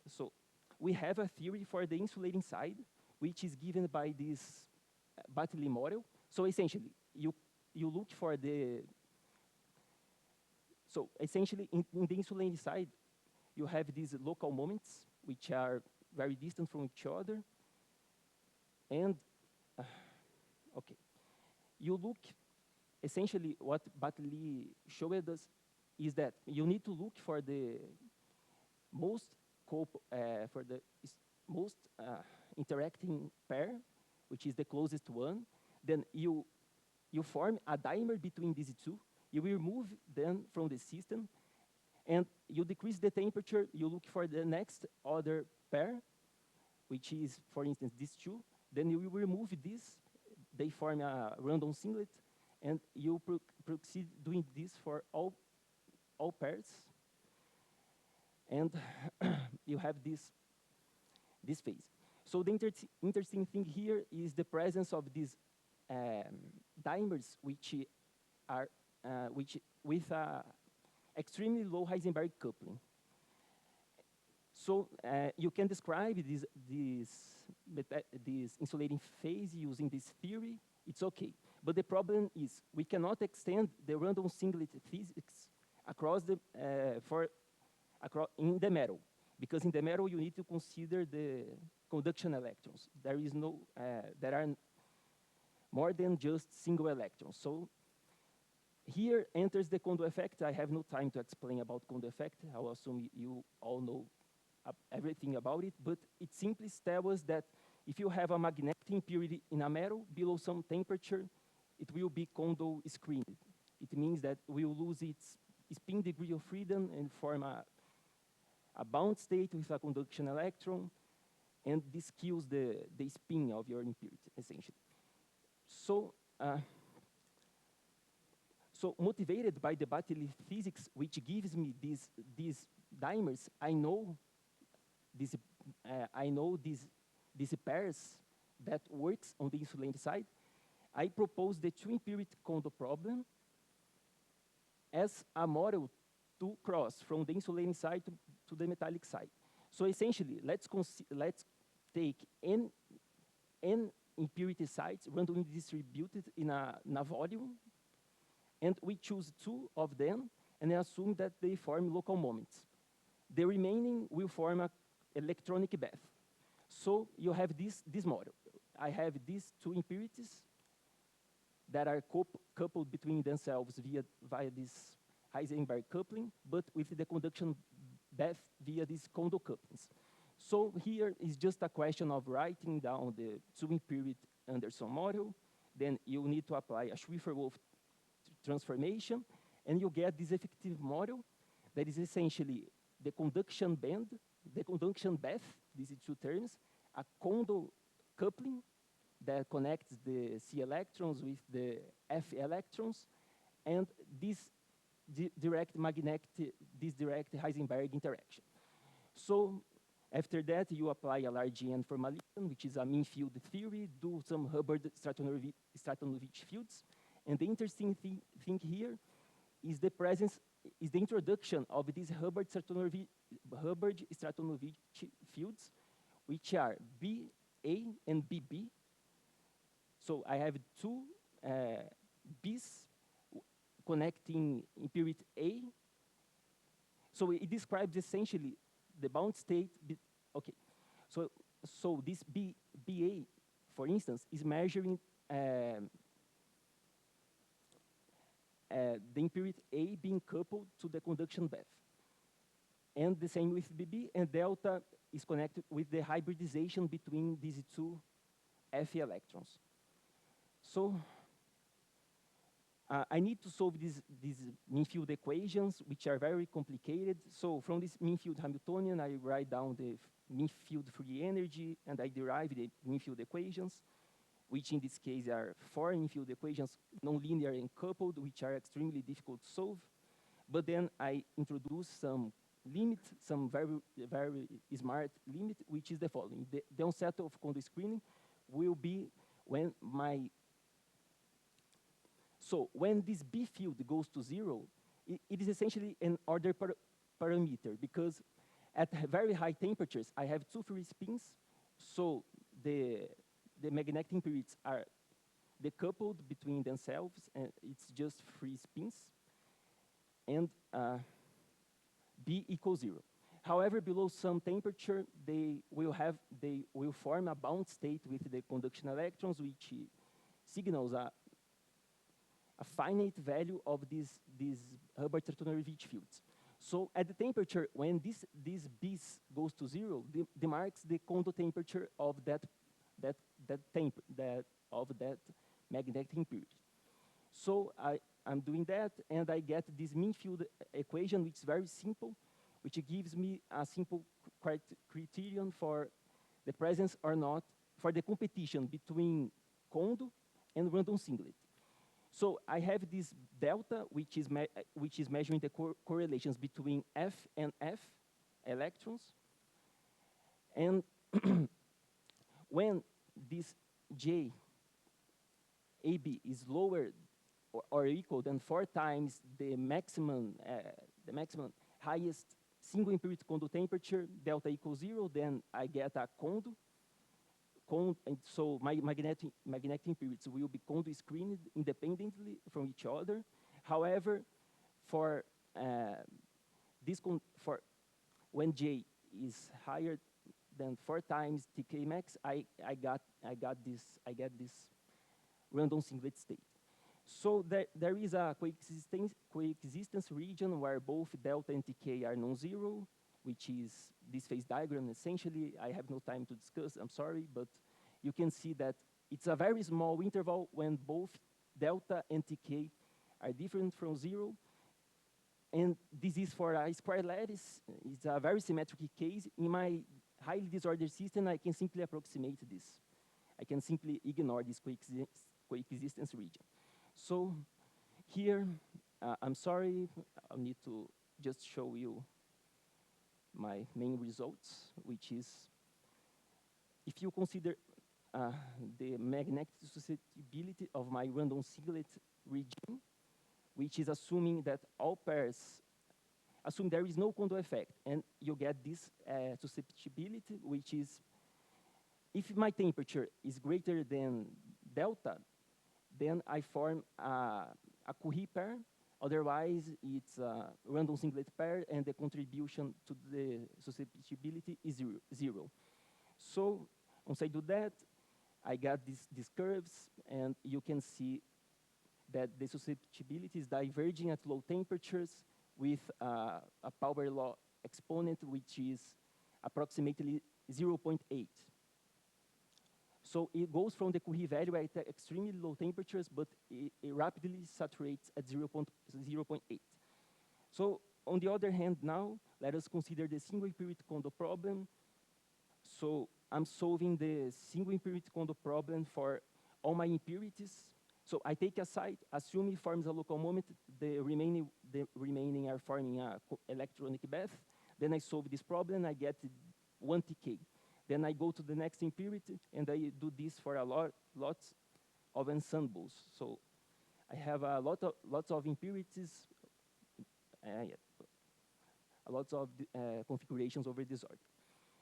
so we have a theory for the insulating side, which is given by this Batley model. So essentially, you look for the, so essentially in the insulating side, you have these local moments, which are very distant from each other. And, okay. You look, essentially what Batley showed us is that you need to look for the most interacting pair, which is the closest one. Then you form a dimer between these two. You remove them from the system, and you decrease the temperature. You look for the next other pair, which is, for instance, these two. Then you remove this. They form a random singlet, and you proceed doing this for all pairs. And you have this phase. So the interesting thing here is the presence of these dimers, which are with extremely low Heisenberg coupling. So you can describe this insulating phase using this theory. It's okay. But the problem is we cannot extend the random singlet physics across the in the metal, because in the metal you need to consider the conduction electrons. There are more than just single electrons. So here enters the Kondo effect. I have no time to explain about Kondo effect. I'll assume you all know everything about it, but it simply tells us that if you have a magnetic impurity in a metal below some temperature, it will be Kondo screened. It means that we will lose its spin degree of freedom and form a bound state with a conduction electron, and this kills the spin of your impurity, essentially. So, so motivated by the Batley physics, which gives me these dimers, I know these pairs that works on the insulating side. I propose the two impurity Kondo problem as a model to cross from the insulating side to the metallic side. So essentially, let's take n impurity sites randomly distributed in a volume, and we choose two of them and assume that they form local moments. The remaining will form an electronic bath. So you have this model. I have these two impurities that are coupled between themselves via this Heisenberg coupling, but with the conduction bath via these Kondo couplings. So here is just a question of writing down the two impurity Anderson model. Then you need to apply a Schwieffer-Wolff transformation, and you get this effective model that is essentially the conduction band, the conduction bath, these two terms, a Kondo coupling that connects the C electrons with the F electrons, and this direct Heisenberg interaction. So after that, you apply a large N formalism, which is a mean field theory, do some Hubbard-Stratonovich fields. And the interesting thing here is the introduction of these Hubbard-Stratonovich fields, which are BA and BB. So I have two B's connecting impurity A. So it describes essentially the bound state. Okay, so this BA, for instance, is measuring the impurity A being coupled to the conduction path. And the same with BB, and delta is connected with the hybridization between these two Fe electrons. So I need to solve these mean field equations, which are very complicated. So from this mean field Hamiltonian, I write down the mean field free energy, and I derive the mean field equations, which in this case are 4 mean field equations, nonlinear and coupled, which are extremely difficult to solve. But then I introduce some limit, some very smart limit, which is the following. The onset of condo screening will be when when this B field goes to 0, it is essentially an order parameter, because at very high temperatures, I have 2 free spins, so the magnetic impurities are decoupled between themselves, and it's just free spins, and B equals 0. However, below some temperature, they will form a bound state with the conduction electrons, which signals a finite value of these Hubbard-Tretonorovich fields. So at the temperature, when this B's goes to 0, demarks the condo temperature of that magnetic impurity. So I'm doing that, and I get this mean field equation, which is very simple, which gives me a simple criterion for the presence or not, for the competition between condo and random singlet. So I have this delta, which is measuring the correlations between F and F electrons. And when this J AB is lower or equal than 4 times the maximum highest single impurity condo temperature, delta equals 0, then I get a condo. And so my magnetic impurities will be condo screened independently from each other. However, for when J is higher than 4 times TK max, I get this random singlet state. So there is a coexistence region where both delta and TK are non-zero, which is this phase diagram. Essentially, I have no time to discuss, I'm sorry, but you can see that it's a very small interval when both delta and TK are different from 0. And this is for a square lattice. It's a very symmetric case. In my highly disordered system, I can simply approximate this. I can simply ignore this coexistence region. So here, I'm sorry, I'll need to just show you my main results, which is, if you consider the magnetic susceptibility of my random singlet region, which is assuming that all pairs, assume there is no condo effect, and you get this susceptibility, which is, if my temperature is greater than delta, then I form a Curie pair. Otherwise, it's a random singlet pair, and the contribution to the susceptibility is 0. So once I do that, I got these curves, and you can see that the susceptibility is diverging at low temperatures with a power law exponent, which is approximately 0.8. So it goes from the Curie value at extremely low temperatures, but it rapidly saturates at 0.8. So on the other hand now, let us consider the single impurity condo problem. So I'm solving the single impurity condo problem for all my impurities. So I take a site, assume it forms a local moment, the remaining are forming a electronic bath. Then I solve this problem, I get 1 TK. Then I go to the next impurity, and I do this for a lots of ensembles. So I have lots of impurities, lots of configurations over disorder.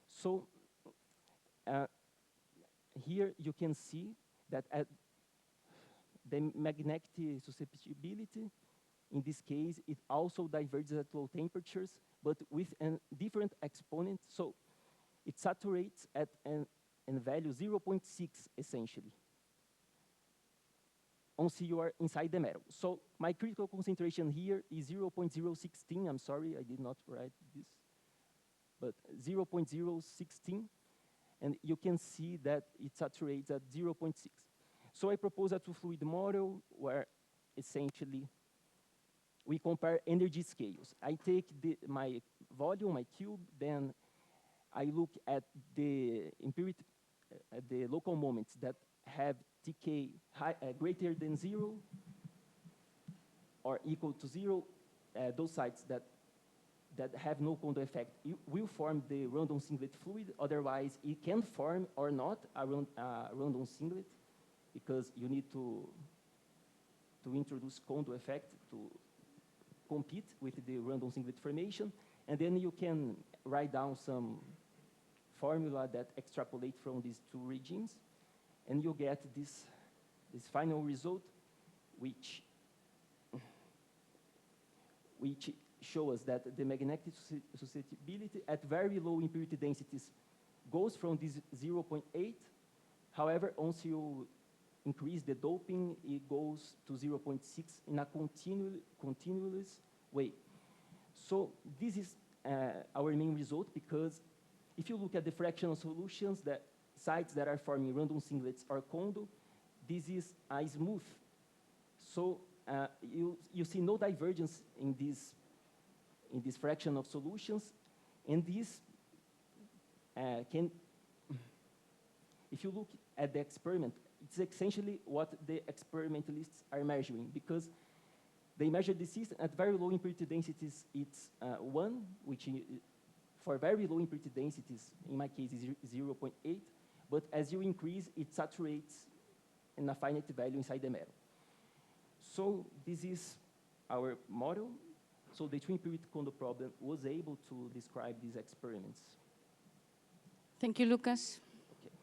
So here you can see that the magnetic susceptibility, in this case, it also diverges at low temperatures, but with a different exponent. So it saturates at an value 0.6, essentially, once you are inside the metal. So my critical concentration here is 0.016. I'm sorry, I did not write this, but 0.016. And you can see that it saturates at 0.6. So I propose a two-fluid model where essentially we compare energy scales. I take my volume, my cube, then I look at the the local moments that have TK greater than 0 or equal to 0. Those sites that have no Kondo effect will form the random singlet fluid. Otherwise, it can form or not a random singlet, because you need to introduce Kondo effect to compete with the random singlet formation. And then you can write down some formula that extrapolate from these two regimes, and you get this final result, which shows that the magnetic susceptibility at very low impurity densities goes from this 0.8. However, once you increase the doping, it goes to 0.6 in a continuous way. So this is our main result, because if you look at the fractional solutions, that sites that are forming random singlets or Kondo, this is smooth. So you see no divergence in this fraction of solutions, and this can, if you look at the experiment, it's essentially what the experimentalists are measuring, because they measure the system at very low impurity densities. It's 1, which for very low impurity densities, in my case, is 0.8. But as you increase, it saturates in a finite value inside the metal. So this is our model. So the twin impurity Kondo problem was able to describe these experiments. Thank you, Lucas. Okay.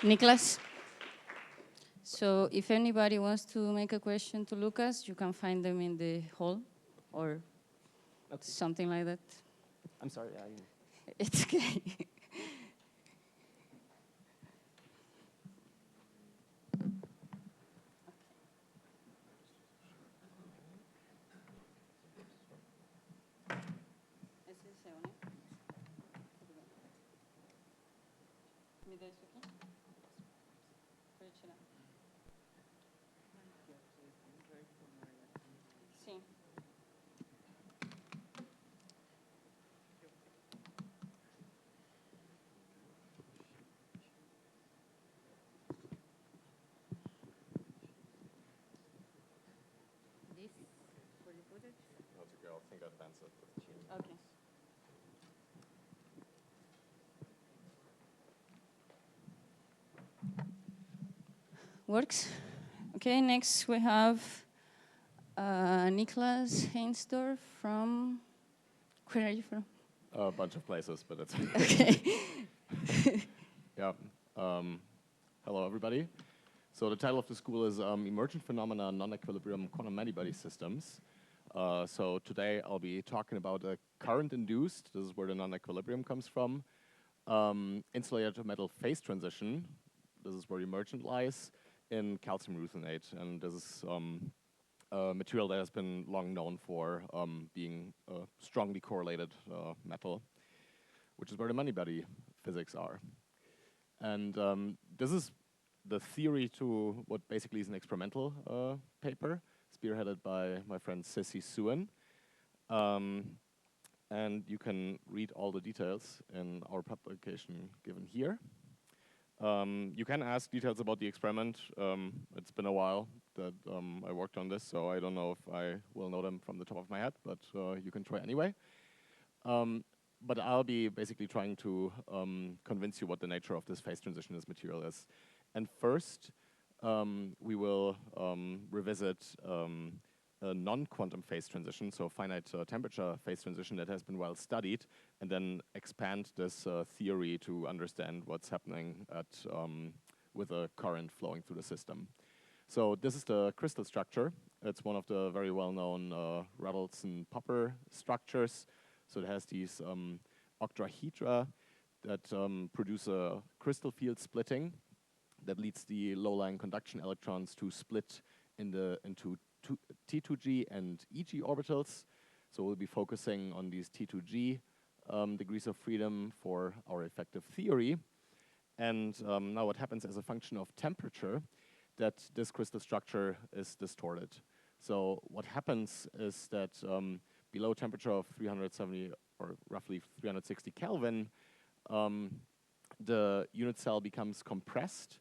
Niclas? So if anybody wants to make a question to Lucas, you can find them in the hall or something like that. I'm sorry. It's okay. Sim. This for the footage? That's okay. I think I advance it. Okay. Works. Okay, next we have Niclas Heinsdorf from, where are you from? A bunch of places, but it's Okay. yeah. Hello, everybody. So the title of the school is Emergent Phenomena Non-Equilibrium Quantum Many-Body Systems. So today I'll be talking about a current-induced, this is where the non-equilibrium comes from, insulator-to-metal phase transition, this is where Emergent lies, in calcium ruthenate. And this is a material that has been long known for being a strongly correlated metal, which is where the many-body physics are. And this is the theory to what basically is an experimental paper, spearheaded by my friend Ceci Suen. And you can read all the details in our publication given here. You can ask details about the experiment. It's been a while that I worked on this, so I don't know if I will know them from the top of my head, but you can try anyway. But I'll be basically trying to convince you what the nature of this phase transition in this material is. And first, we will revisit a non-quantum phase transition, so finite temperature phase transition that has been well studied, and then expand this theory to understand what's happening at with a current flowing through the system. So this is the crystal structure. It's one of the very well-known Radolson-Popper structures. So it has these octahedra that produce a crystal field splitting that leads the low-lying conduction electrons to split into T2G and EG orbitals. So we'll be focusing on these T2G degrees of freedom for our effective theory. And now what happens as a function of temperature, that this crystal structure is distorted. So what happens is that below temperature of 370 or roughly 360 Kelvin, the unit cell becomes compressed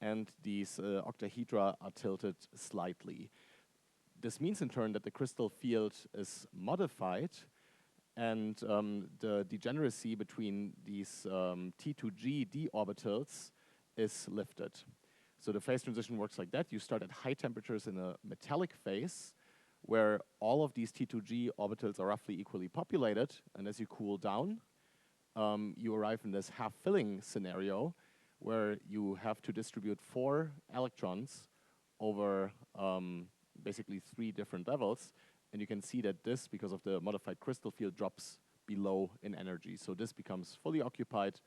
and these octahedra are tilted slightly. This means in turn that the crystal field is modified and the degeneracy between these T2G d orbitals is lifted. So the phase transition works like that. You start at high temperatures in a metallic phase where all of these T2G orbitals are roughly equally populated, and as you cool down, you arrive in this half-filling scenario where you have to distribute 4 electrons over basically 3 different levels, and you can see that this, because of the modified crystal field, drops below in energy. So this becomes fully occupied,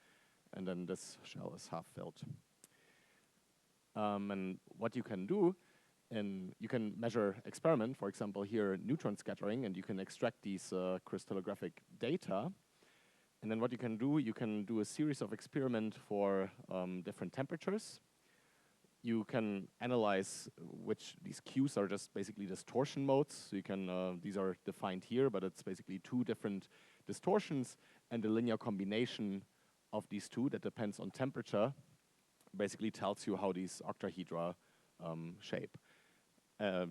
and then this shell is half-filled. And what you can do, and you can measure experiment, for example, here neutron scattering, and you can extract these crystallographic data. And then what you can do a series of experiments for different temperatures. You can analyze which these Qs are just basically distortion modes. So you can, these are defined here, but it's basically 2 different distortions, and the linear combination of these 2 that depends on temperature basically tells you how these octahedra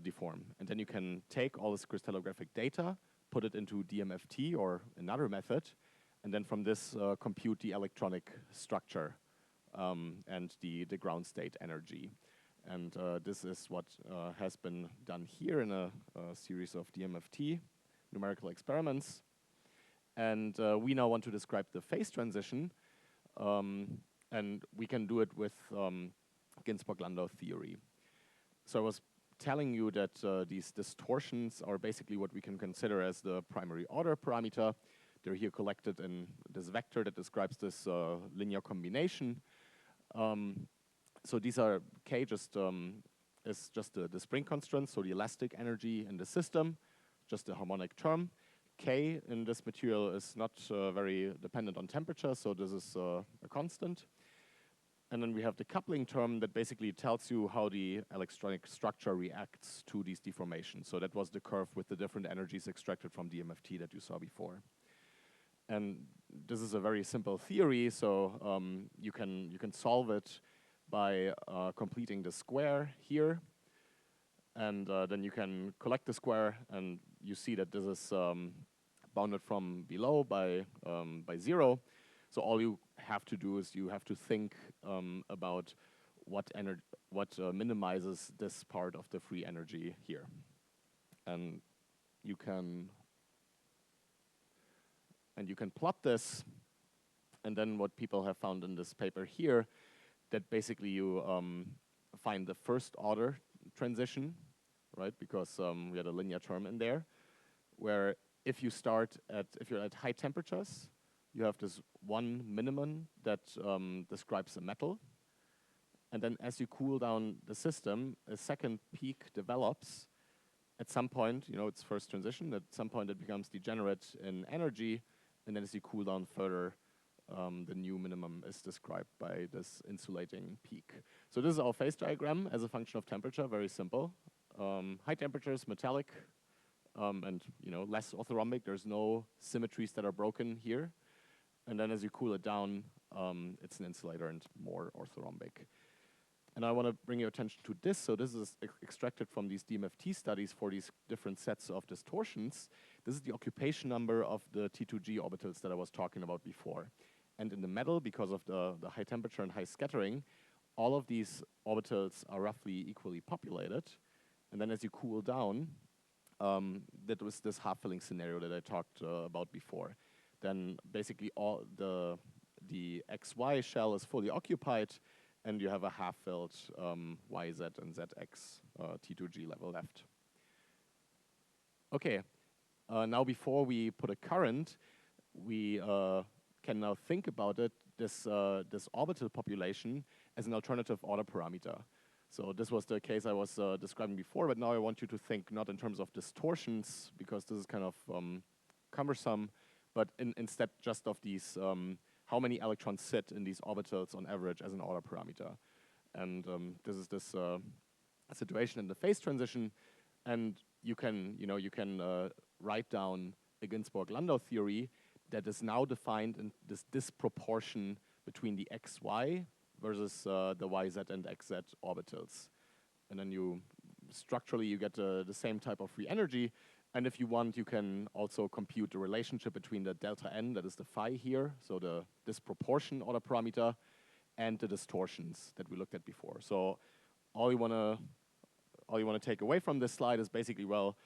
deform. And then you can take all this crystallographic data, put it into DMFT or another method, and then from this compute the electronic structure and the ground state energy. And this is what has been done here in a series of DMFT numerical experiments. And we now want to describe the phase transition, and we can do it with Ginzburg-Landau theory. So I was telling you that these distortions are basically what we can consider as the primary order parameter. They're here collected in this vector that describes this linear combination. So these are K is just the spring constant, so the elastic energy in the system, just a harmonic term. K in this material is not very dependent on temperature, so this is a constant. And then we have the coupling term that basically tells you how the electronic structure reacts to these deformations. So that was the curve with the different energies extracted from DMFT that you saw before. And this is a very simple theory, so you can solve it by completing the square here. And then you can collect the square, and you see that this is bounded from below by 0. So all you have to do is you have to think about what minimizes this part of the free energy here. And you can plot this, and then what people have found in this paper here, that basically you find the first order transition, right? Because we had a linear term in there, where if you're at high temperatures, you have this one minimum that describes a metal. And then as you cool down the system, a second peak develops. At some point, it's first transition, at some point it becomes degenerate in energy, and then as you cool down further, the new minimum is described by this insulating peak. So this is our phase diagram as a function of temperature, very simple. High temperatures, metallic, and less orthorhombic. There's no symmetries that are broken here. And then as you cool it down, it's an insulator and more orthorhombic. And I want to bring your attention to this. So this is extracted from these DMFT studies for these different sets of distortions. This is the occupation number of the T2G orbitals that I was talking about before. And in the metal, because of the high temperature and high scattering, all of these orbitals are roughly equally populated. And then as you cool down, that was this half-filling scenario that I talked about before. Then basically all the XY shell is fully occupied, and you have a half-filled YZ and ZX T2G level left. Okay, now before we put a current, we can now think about it, this orbital population as an alternative order parameter. So this was the case I was describing before, but now I want you to think not in terms of distortions, because this is kind of cumbersome, but instead just of these, how many electrons sit in these orbitals on average as an order parameter. And this is this situation in the phase transition, and you can write down a Ginzburg-Landau theory that is now defined in this disproportion between the xy versus the yz and xz orbitals. And then structurally you get the same type of free energy. And if you want, you can also compute the relationship between the delta n, that is the phi here, so the disproportion order parameter, and the distortions that we looked at before. So all you want to take away from this slide is basically, well,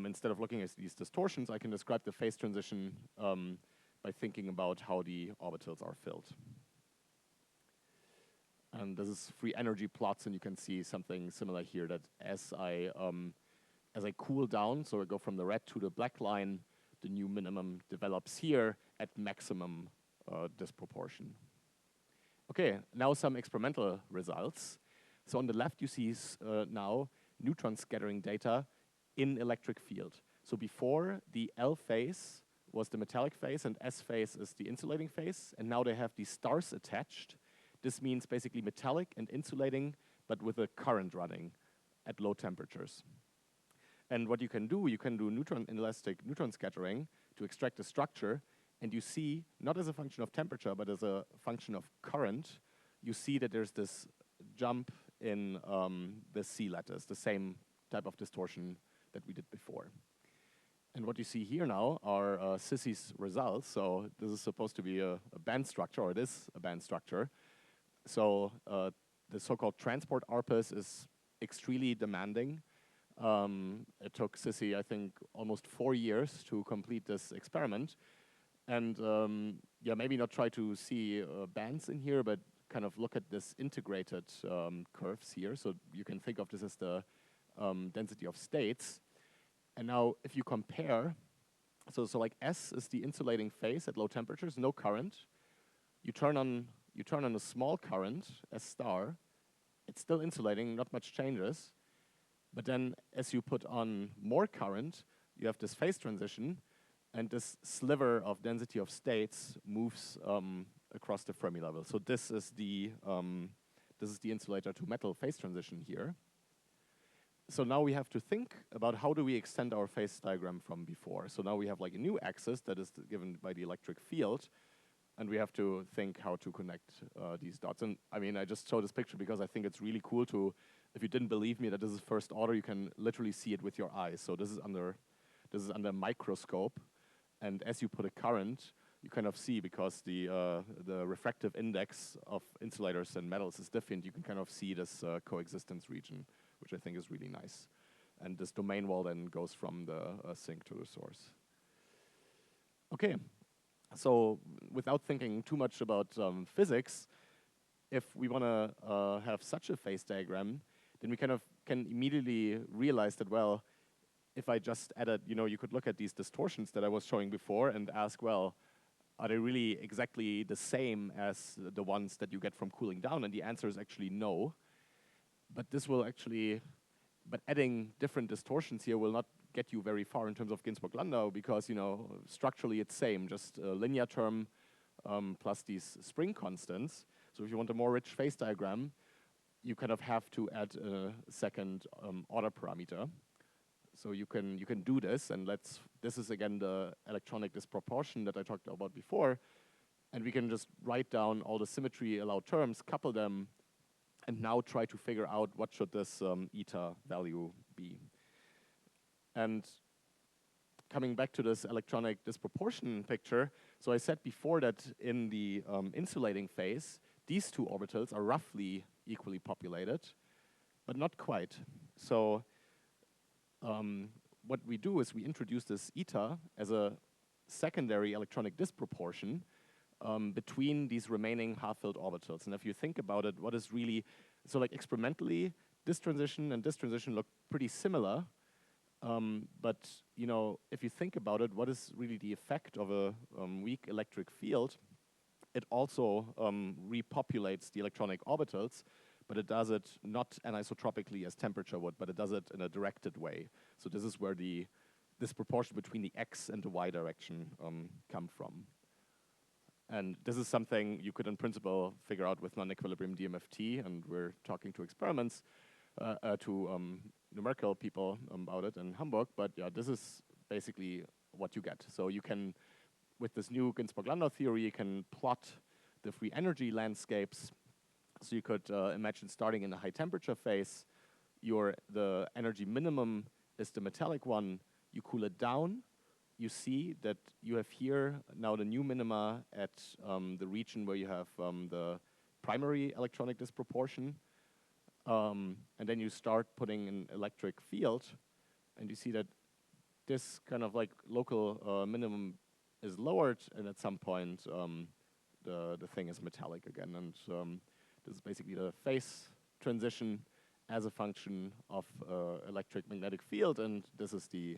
instead of looking at these distortions, I can describe the phase transition by thinking about how the orbitals are filled. And this is free energy plots, and you can see something similar here, that as I cool down, so I go from the red to the black line, the new minimum develops here at maximum disproportion. Okay, now some experimental results. So on the left you see now neutron scattering data in electric field. So before, the L phase was the metallic phase and S phase is the insulating phase, and now they have these stars attached. This means basically metallic and insulating, but with a current running at low temperatures. And what you can do inelastic neutron scattering to extract the structure, and you see, not as a function of temperature, but as a function of current, you see that there's this jump in the C lattice, the same type of distortion that we did before. And what you see here now are Sissy's results. So this is supposed to be a band structure, or it is a band structure. So the so-called transport ARPAS is extremely demanding. It took Sissy, I think, almost 4 years to complete this experiment. And yeah, maybe not try to see bands in here, but kind of look at this integrated curves here. So you can think of this as the density of states. And now if you compare, so like S is the insulating phase at low temperatures, no current. You turn on a small current, S star, it's still insulating, not much changes. But then as you put on more current, you have this phase transition, and this sliver of density of states moves across the Fermi level. So this is the insulator-to-metal phase transition here. So now we have to think about how do we extend our phase diagram from before. So now we have like a new axis that is given by the electric field, and we have to think how to connect these dots. And I mean, I just showed this picture because I think it's really cool to, if you didn't believe me that this is first order, you can literally see it with your eyes. So this is under microscope, and as you put a current, you kind of see, because the refractive index of insulators and metals is different, you can kind of see this coexistence region, which I think is really nice. And this domain wall then goes from the sink to the source. Okay, so without thinking too much about physics, if we want to have such a phase diagram, then we kind of can immediately realize that, well, if I just added, you could look at these distortions that I was showing before and ask, well, are they really exactly the same as the ones that you get from cooling down? And the answer is actually no. But this will actually, adding different distortions here will not get you very far in terms of Ginzburg-Landau, because, structurally it's same, just a linear term plus these spring constants. So if you want a more rich phase diagram, you kind of have to add a second order parameter. So you can do this, and this is again the electronic disproportion that I talked about before, and we can just write down all the symmetry allowed terms, couple them, and now try to figure out what should this eta value be. And coming back to this electronic disproportion picture, so I said before that in the insulating phase, these two orbitals are roughly equally populated, but not quite. So what we do is we introduce this eta as a secondary electronic disproportion between these remaining half-filled orbitals. And if you think about it, what is really, so like experimentally, this transition and this transition look pretty similar. But you know, if you think about it, what is really the effect of a weak electric field? It also repopulates the electronic orbitals, but it does it not anisotropically as temperature would, but it does it in a directed way. So this is where this proportion between the x and the y direction come from. And this is something you could, in principle, figure out with non-equilibrium DMFT, and we're talking to experiments, to numerical people about it in Hamburg, but yeah, this is basically what you get. So you can, with this new Ginzburg-Landau theory, you can plot the free energy landscapes. So you could imagine starting in the high temperature phase, the energy minimum is the metallic one, you cool it down, you see that you have here now the new minima at the region where you have the primary electronic disproportion. And then you start putting an electric field, and you see that this kind of like local minimum is lowered, and at some point the thing is metallic again. And this is basically the phase transition as a function of electric magnetic field, and this is the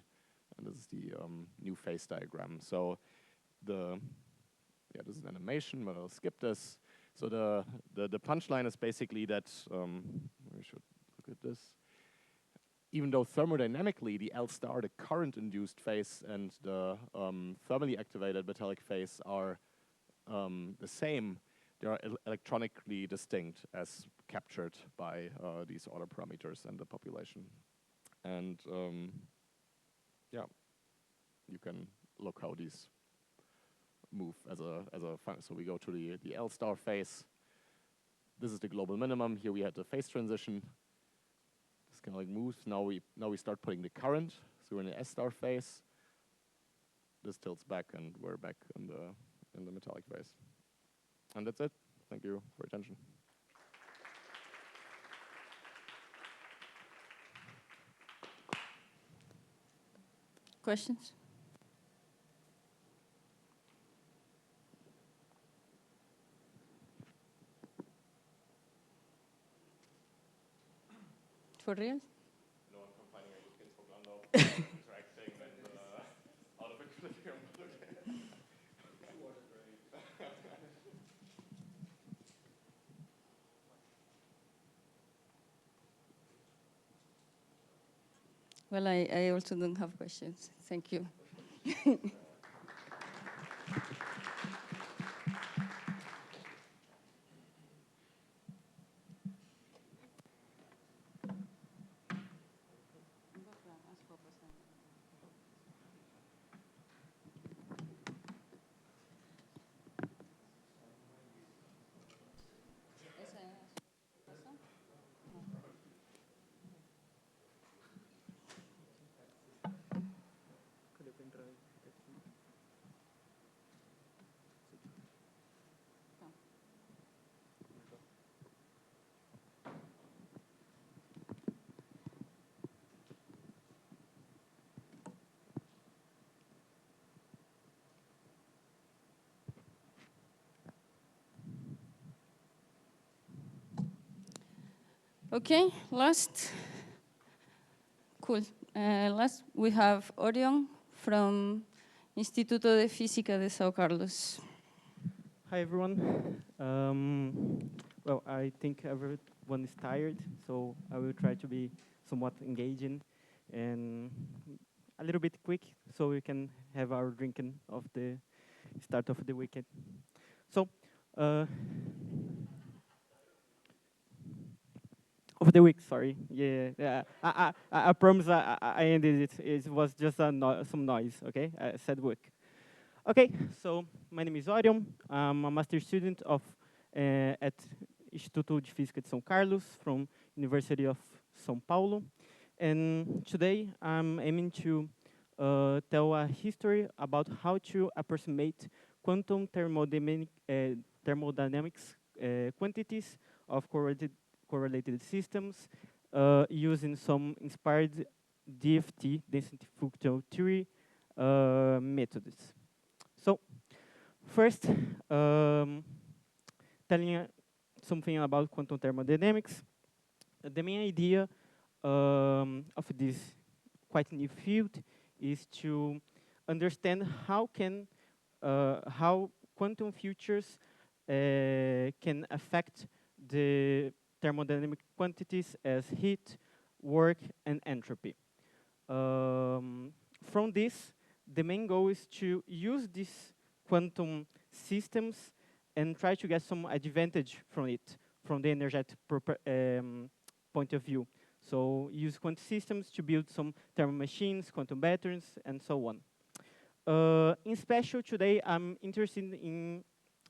new phase diagram. So this is an animation, but I'll skip this. So the punchline is basically that we should look at this. Even though thermodynamically the L star, the current-induced phase, and the thermally activated metallic phase are the same, they are electronically distinct as captured by these order parameters and the population. And yeah, you can look how these move as a function. So we go to the L star phase. This is the global minimum. Here we had the phase transition. This kind of like moves. Now we start putting the current. So we're in the S star phase. This tilts back, and we're back in the metallic phase. And that's it. Thank you for your attention. Questions? For real? No, I'm confining it with Ginzburg-Landau, interacting and out of equilibrium. Well, I also don't have questions. Thank you. Okay, last. Cool. Last, we have Orion from Instituto de Física de São Carlos. Hi, everyone. Well, I think everyone is tired, so I will try to be somewhat engaging and a little bit quick so we can have our drinking of the start of the weekend. So, of the week, sorry. Yeah. I promise I ended it. It was just some noise, okay? I said week. Okay, so my name is Orion. I'm a master's student at Instituto de Física de São Carlos from University of São Paulo. And today I'm aiming to tell a history about how to approximate quantum thermodynamics quantities of correlated systems using some inspired DFT, density functional theory methods. So, First, telling something about quantum thermodynamics. The main idea of this quite new field is to understand how quantum futures can affect the thermodynamic quantities as heat, work, and entropy. From this, the main goal is to use these quantum systems and try to get some advantage from it, from the energetic point of view. So use quantum systems to build some thermal machines, quantum batteries, and so on. In special, today I'm interested in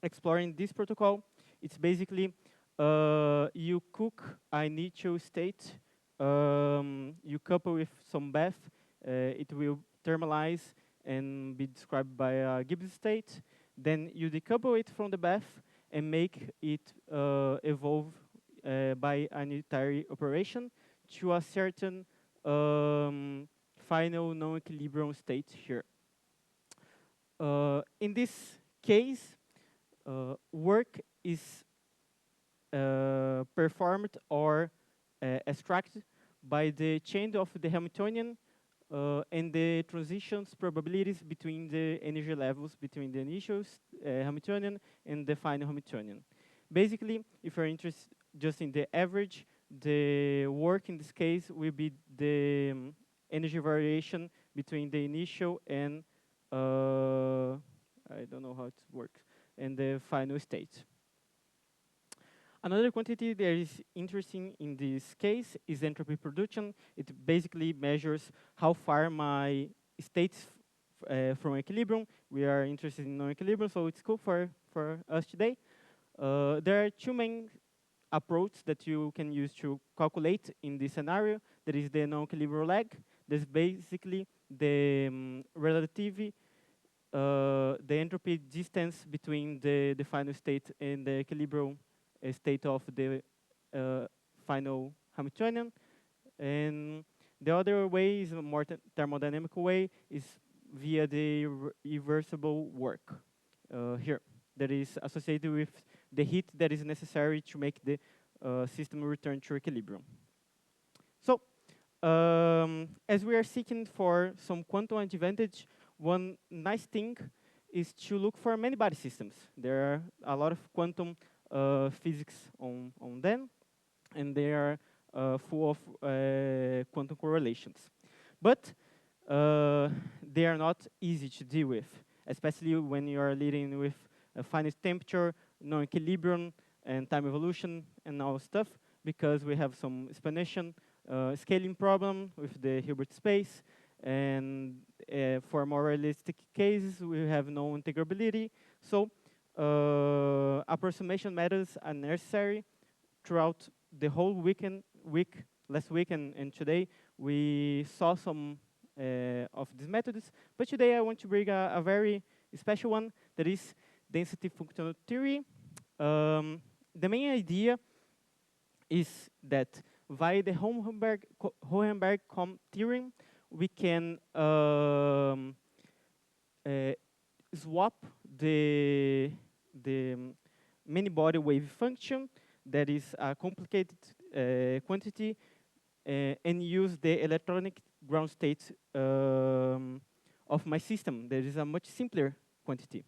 exploring this protocol. It's basically you cook an initial state, you couple with some bath, it will thermalize and be described by a Gibbs state. Then you decouple it from the bath and make it evolve by a unitary operation to a certain final non-equilibrium state here. In this case, work is performed or extracted by the change of the Hamiltonian and the transitions probabilities between the energy levels between the initial Hamiltonian and the final Hamiltonian. Basically, if you're interested just in the average, the work in this case will be the energy variation between the initial and I don't know how it works, and the final state. Another quantity that is interesting in this case is entropy production. It basically measures how far my states from equilibrium. We are interested in non-equilibrium, so it's cool for us today. There are two main approaches that you can use to calculate in this scenario. There is the non-equilibrium lag. That's basically the relativity, the entropy distance between the final state and the equilibrium state of the final Hamiltonian. And the other way is a more thermodynamical way, is via the reversible work here that is associated with the heat that is necessary to make the system return to equilibrium. So as we are seeking for some quantum advantage, one nice thing is to look for many body systems. There are a lot of quantum physics on them, and they are full of quantum correlations. But they are not easy to deal with, especially when you are dealing with a finite temperature, non-equilibrium, and time evolution, and all stuff, because we have some explanation scaling problem with the Hilbert space, and for more realistic cases, we have no integrability. So approximation methods are necessary throughout the whole last week and today. We saw some of these methods, but today I want to bring a very special one, that is density functional theory. The main idea is that via the Hohenberg-Kohm theorem, we can swap the many-body wave function that is a complicated quantity and use the electronic ground state of my system. That is a much simpler quantity.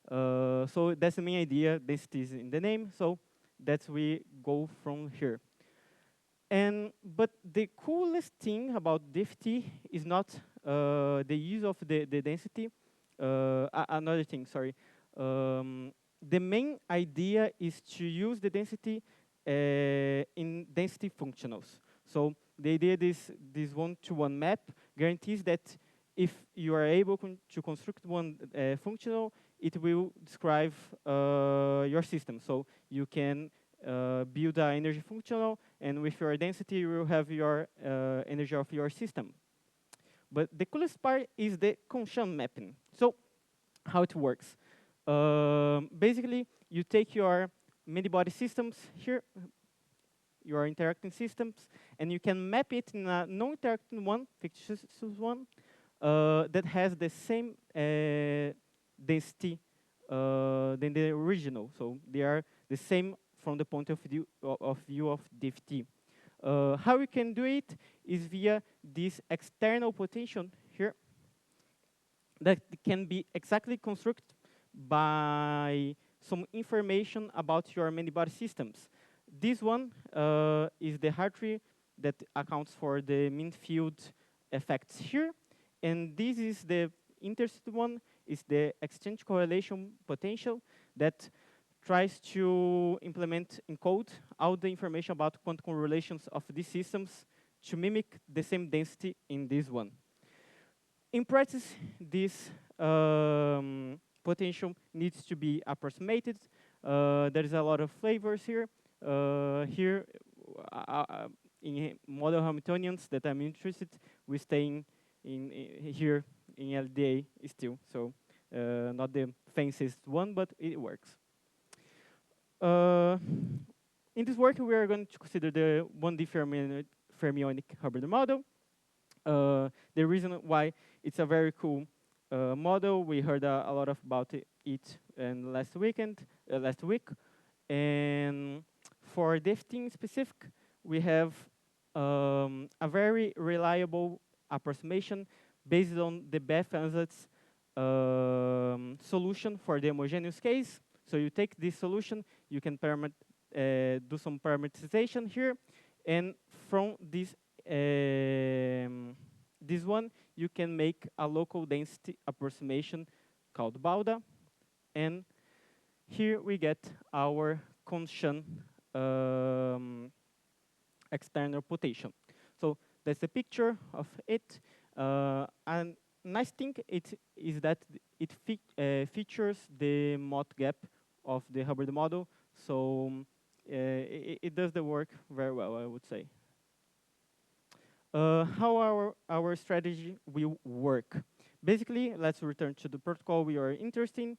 So that's the main idea. Density is in the name, so that's we go from here. But the coolest thing about DFT is not the use of the density. Another thing, sorry. The main idea is to use the density in density functionals. So the idea is this one-to-one map guarantees that if you are able to construct one functional, it will describe your system. So you can build an energy functional, and with your density, you will have your energy of your system. But the coolest part is the Kohn mapping. So how it works. Basically, you take your many-body systems here, your interacting systems, and you can map it in a non-interacting one, fictitious one, that has the same density than the original. So they are the same from the point of view of DFT. How we can do it is via this external potential here that can be exactly constructed by some information about your many-body systems. This one is the Hartree that accounts for the mean field effects here. And this is the interesting one, is the exchange correlation potential that tries to implement in code all the information about quantum relations of these systems to mimic the same density in this one. In practice, this potential needs to be approximated. There is a lot of flavors here. In model Hamiltonians that I'm interested, we stay here in LDA still. So not the fanciest one, but it works. In this work, we are going to consider the 1D fermionic Hubbard model. The reason why it's a very cool model, we heard a lot about it last week. And for DFT in specific, we have a very reliable approximation based on the Beth-Ansatz's solution for the homogeneous case. So you take this solution, you can do some parameterization here, and from this one, you can make a local density approximation called Bauda, and here we get our constant external potential. So that's the picture of it. And nice thing is that it features the Mott gap of the Hubbard model. So it does the work very well, I would say. How our strategy will work. Basically, let's return to the protocol we are interested in.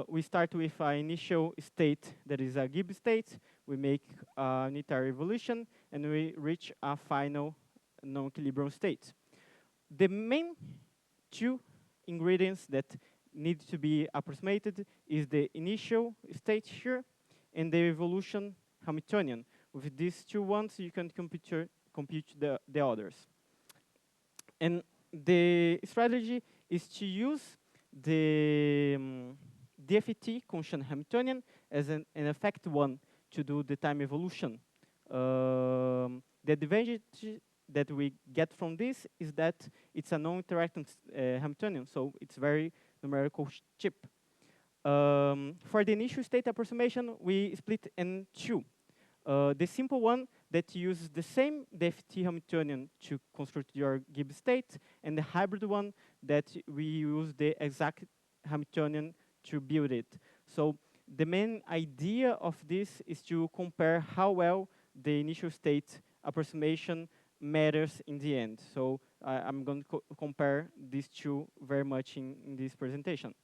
We start with an initial state that is a Gibbs state. We make a unitary evolution, and we reach a final non-equilibrium state. The main two ingredients that need to be approximated is the initial state here and the evolution Hamiltonian. With these two ones, you can compute the others. And the strategy is to use the DFT constant Hamiltonian as an effective one to do the time evolution. The advantage that we get from this is that it's a non-interacting Hamiltonian, so it's very numerical cheap. For the initial state approximation, we split in two. The simple one that uses the same DFT Hamiltonian to construct your Gibbs state, and the hybrid one that we use the exact Hamiltonian to build it. So the main idea of this is to compare how well the initial state approximation matters in the end. So I'm going to compare these two very much in this presentation.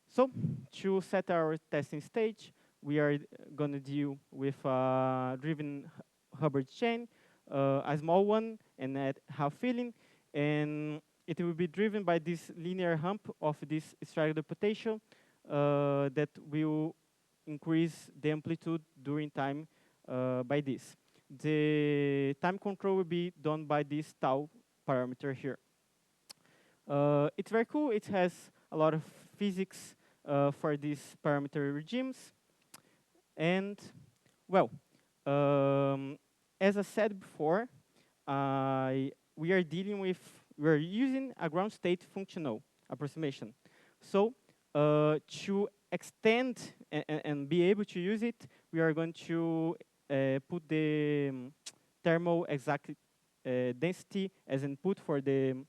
So to set our testing stage, we are going to deal with a driven Hubbard chain, a small one, and at half filling. And it will be driven by this linear hump of this straddle potential that will increase the amplitude during time by this. The time control will be done by this tau parameter here. It's very cool. It has a lot of physics for these parameter regimes. And, well, as I said before, we are using a ground state functional approximation. So to extend and be able to use it, we are going to put the thermal exact density as input for the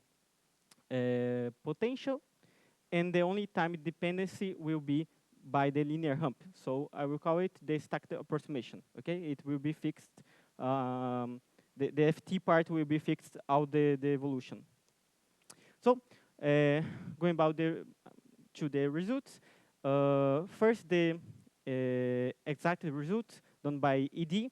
potential, and the only time dependency will be by the linear hump. So I will call it the stacked approximation. Okay, it will be fixed. The FT part will be fixed out the evolution. So going about to the results. First, the exact result done by ED.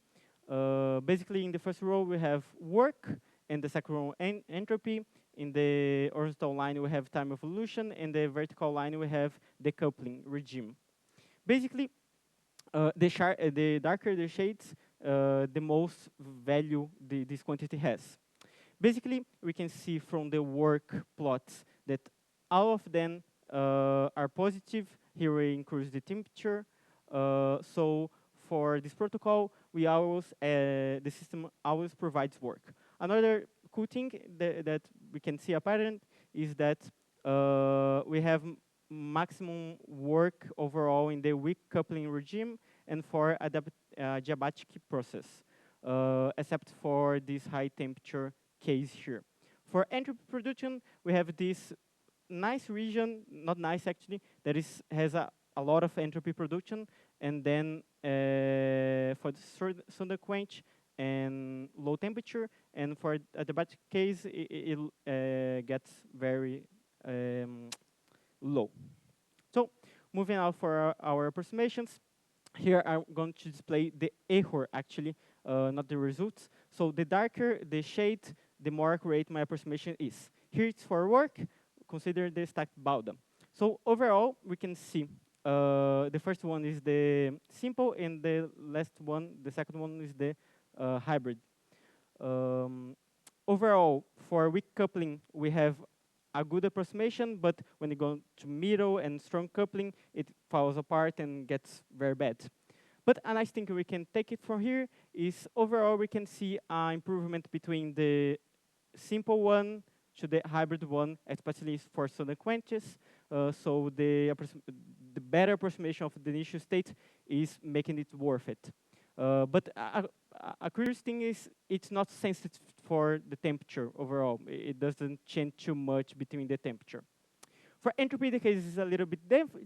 Basically, in the first row, we have work, and the second row, entropy. In the horizontal line, we have time evolution. In the vertical line, we have decoupling regime. Basically, the darker the shades, the most value this quantity has. Basically, we can see from the work plots that all of them are positive. Here we increase the temperature. So for this protocol, we always the system always provides work. Another cool thing that we can see a pattern is that we have maximum work overall in the weak coupling regime and for adiabatic process, except for this high temperature case here. For entropy production, we have this nice region, not nice actually, that has a lot of entropy production, and then for the Sunda quench and low temperature, and for adiabatic case, it gets very low. So moving on for our approximations, here I'm going to display the error actually, not the results. So the darker the shade, the more accurate my approximation is. Here it's for work, consider the stacked Balda. So overall, we can see the first one is the simple, and the last one, the second one is the hybrid. Overall, for weak coupling, we have a good approximation, but when you go to middle and strong coupling, it falls apart and gets very bad. But a nice thing we can take it from here is overall we can see an improvement between the simple one to the hybrid one, especially for sudden quenches. So the better approximation of the initial state is making it worth it. But a curious thing is it's not sensitive for the temperature overall. It doesn't change too much between the temperature. For entropy, the case is a little bit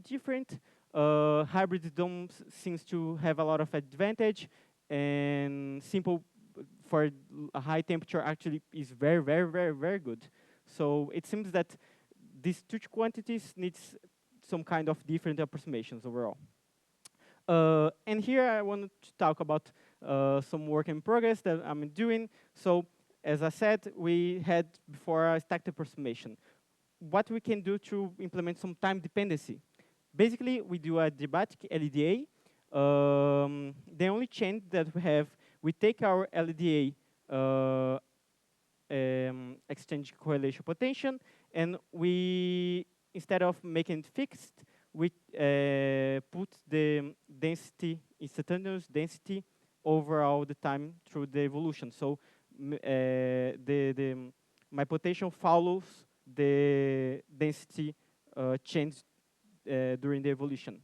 different. Hybrids don't seems to have a lot of advantage, and simple for a high temperature actually is very, very, very, very good. So it seems that these two quantities needs some kind of different approximations overall. And here I wanted to talk about some work in progress that I'm doing. So as I said, we had before a stacked approximation. What we can do to implement some time dependency. Basically, we do a adiabatic LDA. The only change that we have, we take our LDA exchange correlation potential, and we, instead of making it fixed, we put the density, instantaneous density, over all the time through the evolution. So my potential follows the density change during the evolution.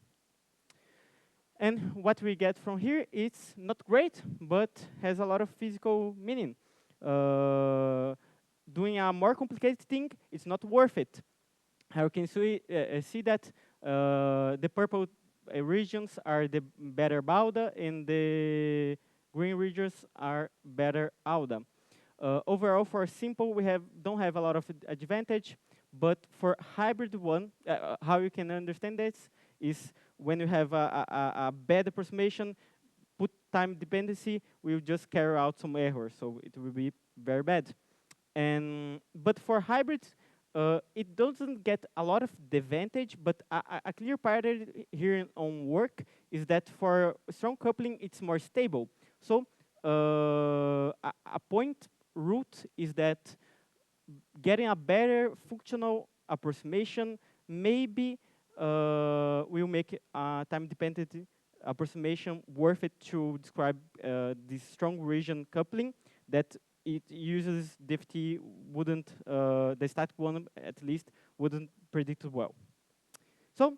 And what we get from here is not great, but has a lot of physical meaning. Doing a more complicated thing, it's not worth it. How can we see that the purple regions are the better Balda, and the green regions are better Alda. Overall, for simple, we don't have a lot of advantage, but for hybrid one, how you can understand this is when you have a bad approximation, put time dependency, we'll just carry out some errors, so it will be very bad. But for hybrids, it doesn't get a lot of advantage, but a clear pattern here on work is that for strong coupling, it's more stable. So a point root is that getting a better functional approximation maybe will make a time-dependent approximation worth it to describe this strong region coupling that it uses DFT wouldn't, the static one at least, wouldn't predict well. So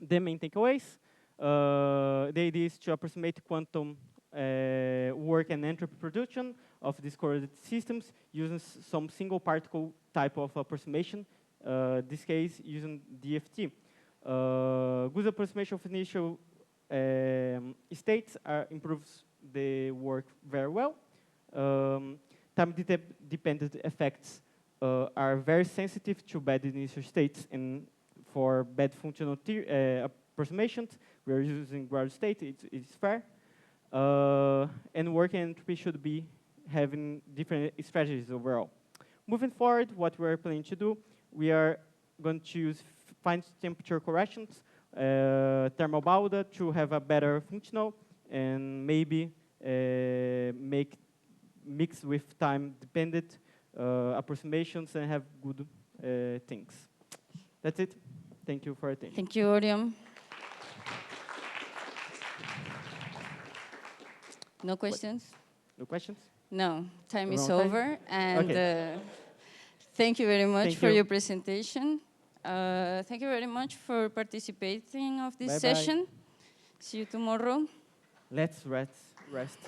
the main takeaways, the idea is to approximate quantum work and entropy production of these coordinate systems using some single particle type of approximation, this case using DFT. Good approximation of initial states improves the work very well. Time-dependent effects are very sensitive to bad initial states, and for bad functional approximations, we are using ground state, it's fair. And work and entropy should be having different strategies overall. moving forward, what we're planning to do, we are going to use fine temperature corrections, thermal Bauda to have a better functional, and maybe mix with time-dependent approximations and have good things. That's it. Thank you for your attention. Thank you, Orion. No questions? No questions? No, time is Wrong time? over. And Okay. thank you very much Thank for you. your presentation. Thank you very much for participating of this Bye-bye. session. See you tomorrow. Let's rest.